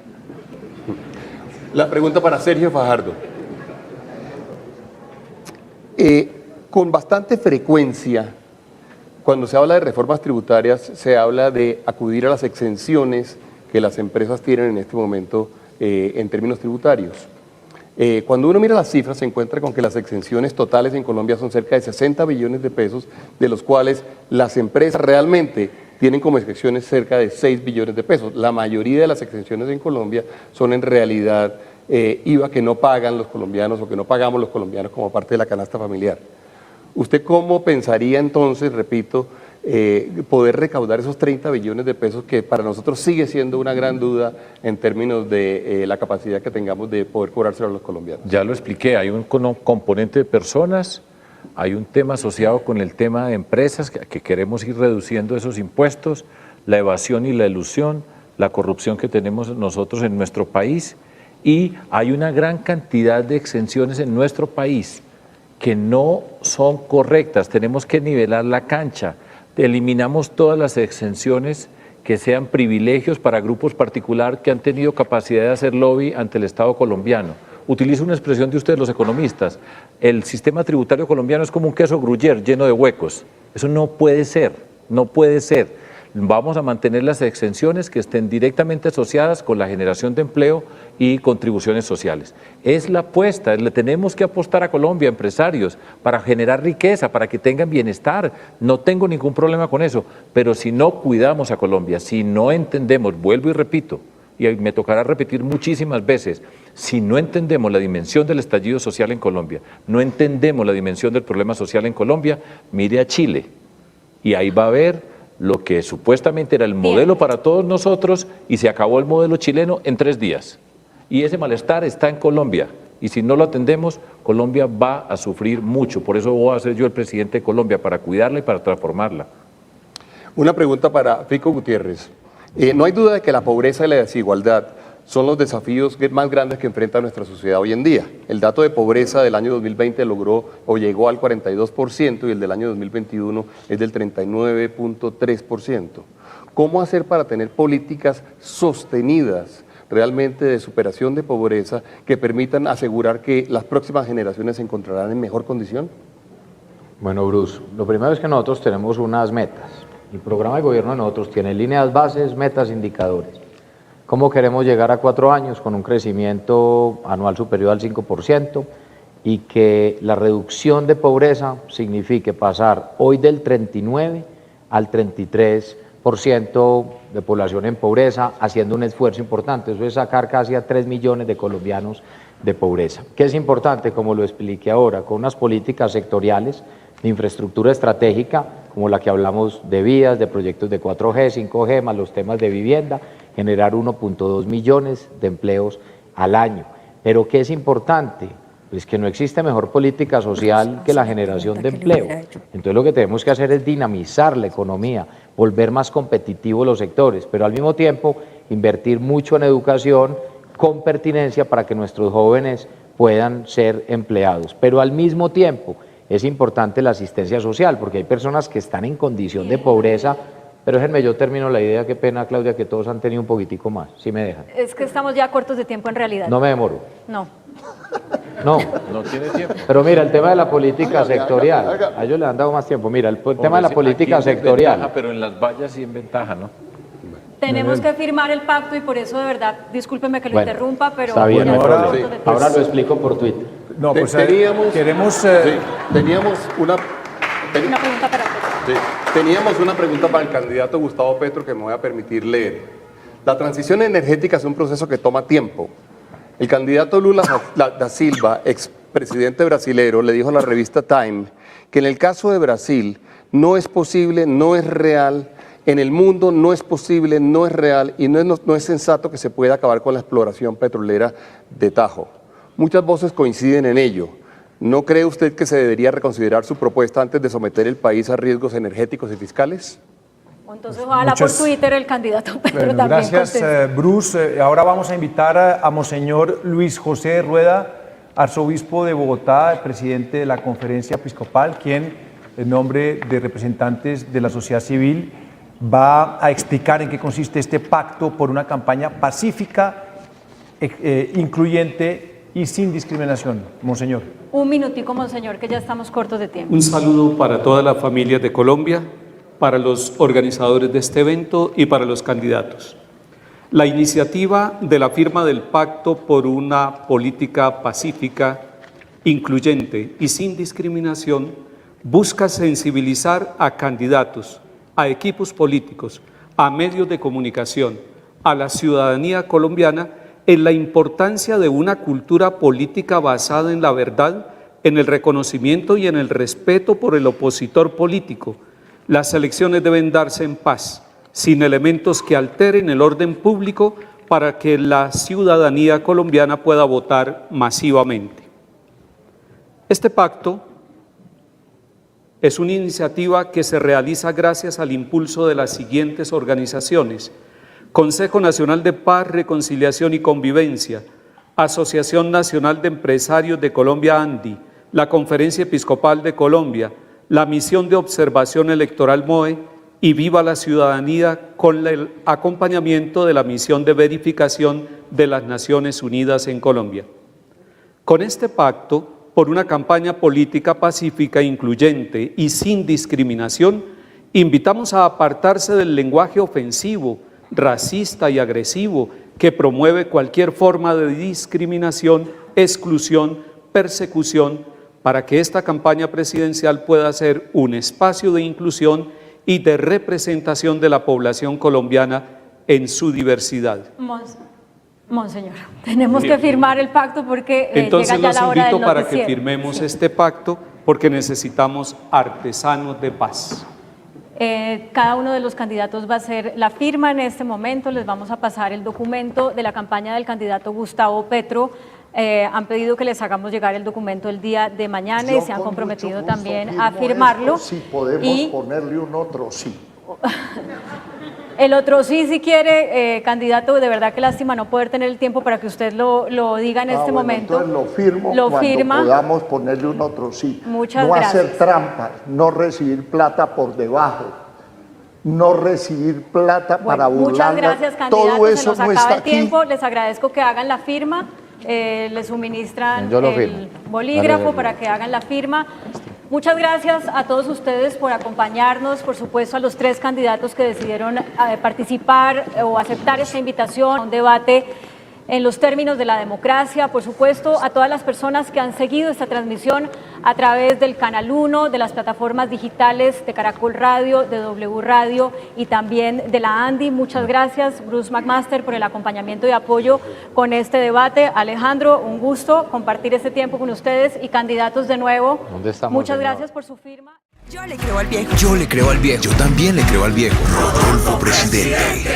La pregunta para Sergio Fajardo. Con bastante frecuencia, cuando se habla de reformas tributarias, se habla de acudir a las exenciones que las empresas tienen en este momento en términos tributarios. Cuando uno mira las cifras, se encuentra con que las exenciones totales en Colombia son cerca de 60 billones de pesos, de los cuales las empresas realmente tienen como exenciones cerca de 6 billones de pesos. La mayoría de las exenciones en Colombia son en realidad IVA que no pagan los colombianos o que no pagamos los colombianos como parte de la canasta familiar. ¿Usted cómo pensaría entonces, repito, poder recaudar esos 30 billones de pesos que para nosotros sigue siendo una gran duda en términos de la capacidad que tengamos de poder cobrárselo a los colombianos? Ya lo expliqué, hay un componente de personas, hay un tema asociado con el tema de empresas que queremos ir reduciendo esos impuestos, la evasión y la elusión, la corrupción que tenemos nosotros en nuestro país, y hay una gran cantidad de exenciones en nuestro país que no son correctas. Tenemos que nivelar la cancha. Eliminamos todas las exenciones que sean privilegios para grupos particulares que han tenido capacidad de hacer lobby ante el Estado colombiano. Utilizo una expresión de ustedes, los economistas. El sistema tributario colombiano es como un queso gruyère lleno de huecos. Eso no puede ser, no puede ser. Vamos a mantener las exenciones que estén directamente asociadas con la generación de empleo y contribuciones sociales. Es la apuesta, le tenemos que apostar a Colombia, empresarios, para generar riqueza, para que tengan bienestar. No tengo ningún problema con eso, pero si no cuidamos a Colombia, si no entendemos, vuelvo y repito, y me tocará repetir muchísimas veces, si no entendemos la dimensión del estallido social en Colombia, no entendemos la dimensión del problema social en Colombia, mire a Chile, y ahí va a ver lo que supuestamente era el modelo para todos nosotros y se acabó el modelo chileno en 3 días. Y ese malestar está en Colombia y si no lo atendemos, Colombia va a sufrir mucho. Por eso voy a ser yo el presidente de Colombia, para cuidarla y para transformarla. Una pregunta para Fico Gutiérrez. No hay duda de que la pobreza y la desigualdad son los desafíos más grandes que enfrenta nuestra sociedad hoy en día. El dato de pobreza del año 2020 logró o llegó al 42% y el del año 2021 es del 39.3%. ¿Cómo hacer para tener políticas sostenidas realmente de superación de pobreza que permitan asegurar que las próximas generaciones se encontrarán en mejor condición? Bueno, Bruce, lo primero es que nosotros tenemos unas metas. El programa de gobierno de nosotros tiene líneas bases, metas, indicadores. ¿Cómo queremos llegar a 4 años con un crecimiento anual superior al 5% y que la reducción de pobreza signifique pasar hoy del 39 al 33% de población en pobreza, haciendo un esfuerzo importante? Eso es sacar casi a 3 millones de colombianos de pobreza. ¿Qué es importante? Como lo expliqué ahora, con unas políticas sectoriales de infraestructura estratégica, como la que hablamos de vías, de proyectos de 4G, 5G, más los temas de vivienda, generar 1.2 millones de empleos al año. Pero ¿qué es importante? Pues que no existe mejor política social que la generación de empleo. Entonces lo que tenemos que hacer es dinamizar la economía, volver más competitivos los sectores, pero al mismo tiempo invertir mucho en educación con pertinencia para que nuestros jóvenes puedan ser empleados. Pero al mismo tiempo es importante la asistencia social, porque hay personas que están en condición de pobreza. Pero déjenme, yo termino la idea, qué pena, Claudia, que todos han tenido un poquitico más, si me dejan. Es que estamos ya cortos de tiempo en realidad. No me demoro. No. No. No tiene tiempo. Pero mira, el tema de la política sectorial, a ellos le han dado más tiempo. Mira, el tema de la política sectorial. Pero en las vallas sí en ventaja, ¿no? Tenemos que firmar el pacto y por eso, de verdad, discúlpeme que lo interrumpa, pero... Está bien, ya ahora, estamos sí. cortos de tiempo. Ahora lo explico por Twitter. No, pues queremos... Teníamos una... Una pregunta para usted. Sí. Teníamos una pregunta para el candidato Gustavo Petro que me voy a permitir leer. La transición energética es un proceso que toma tiempo. El candidato Lula da Silva, expresidente brasilero, le dijo a la revista Time que en el caso de Brasil no es posible, no es real, en el mundo no es posible, no es real y no es sensato que se pueda acabar con la exploración petrolera de Tajo. Muchas voces coinciden en ello. ¿No cree usted que se debería reconsiderar su propuesta antes de someter el país a riesgos energéticos y fiscales? Entonces, ojalá por Twitter el candidato Petro Bueno, también gracias, conteste. Bruce. Ahora vamos a invitar a Monseñor Luis José Rueda, arzobispo de Bogotá, presidente de la Conferencia Episcopal, quien, en nombre de representantes de la sociedad civil, va a explicar en qué consiste este pacto por una campaña pacífica, incluyente y sin discriminación. Monseñor. Un minutico, monseñor, que ya estamos cortos de tiempo. Un saludo para todas las familias de Colombia, para los organizadores de este evento y para los candidatos. La iniciativa de la firma del Pacto por una política pacífica, incluyente y sin discriminación busca sensibilizar a candidatos, a equipos políticos, a medios de comunicación, a la ciudadanía colombiana en la importancia de una cultura política basada en la verdad, en el reconocimiento y en el respeto por el opositor político. Las elecciones deben darse en paz, sin elementos que alteren el orden público para que la ciudadanía colombiana pueda votar masivamente. Este pacto es una iniciativa que se realiza gracias al impulso de las siguientes organizaciones: Consejo Nacional de Paz, Reconciliación y Convivencia, Asociación Nacional de Empresarios de Colombia ANDI, la Conferencia Episcopal de Colombia, la Misión de Observación Electoral MOE y Viva la Ciudadanía con el acompañamiento de la Misión de Verificación de las Naciones Unidas en Colombia. Con este pacto, por una campaña política pacífica, incluyente y sin discriminación, invitamos a apartarse del lenguaje ofensivo, racista y agresivo que promueve cualquier forma de discriminación, exclusión, persecución, para que esta campaña presidencial pueda ser un espacio de inclusión y de representación de la población colombiana en su diversidad. Monseñor, tenemos que firmar el pacto porque Entonces llega ya la hora del los invito para que noticiero. firmemos este pacto porque necesitamos artesanos de paz. Cada uno de los candidatos va a hacer la firma en este momento. Les vamos a pasar el documento de la campaña del candidato Gustavo Petro. Han pedido que les hagamos llegar el documento el día de mañana y se han comprometido también a firmarlo. Si podemos ponerle un otro sí. El otro sí, si quiere, candidato, de verdad que lástima no poder tener el tiempo para que usted lo diga en este momento. Entonces lo firmo Lo cuando firma. podamos ponerle un otro sí. Muchas no gracias. hacer trampas, no recibir plata por debajo, no recibir plata para Bueno, muchas burlarla. gracias, candidato. Todo eso se nos no acaba está el tiempo. Les agradezco que hagan la firma. Les suministran Yo lo el firmo. bolígrafo Dale. para que hagan la firma. Muchas gracias a todos ustedes por acompañarnos, por supuesto a los tres candidatos que decidieron participar o aceptar esta invitación a un debate en los términos de la democracia, por supuesto a todas las personas que han seguido esta transmisión a través del Canal 1, de las plataformas digitales de Caracol Radio, de W Radio y también de la ANDI. Muchas gracias, Bruce McMaster, por el acompañamiento y apoyo con este debate. Alejandro, un gusto compartir este tiempo con ustedes y candidatos de nuevo. ¿Dónde estamos, Muchas señor? gracias por su firma. Yo le creo al viejo. Yo le creo al viejo. Yo también le creo al viejo. Rodolfo Presidente.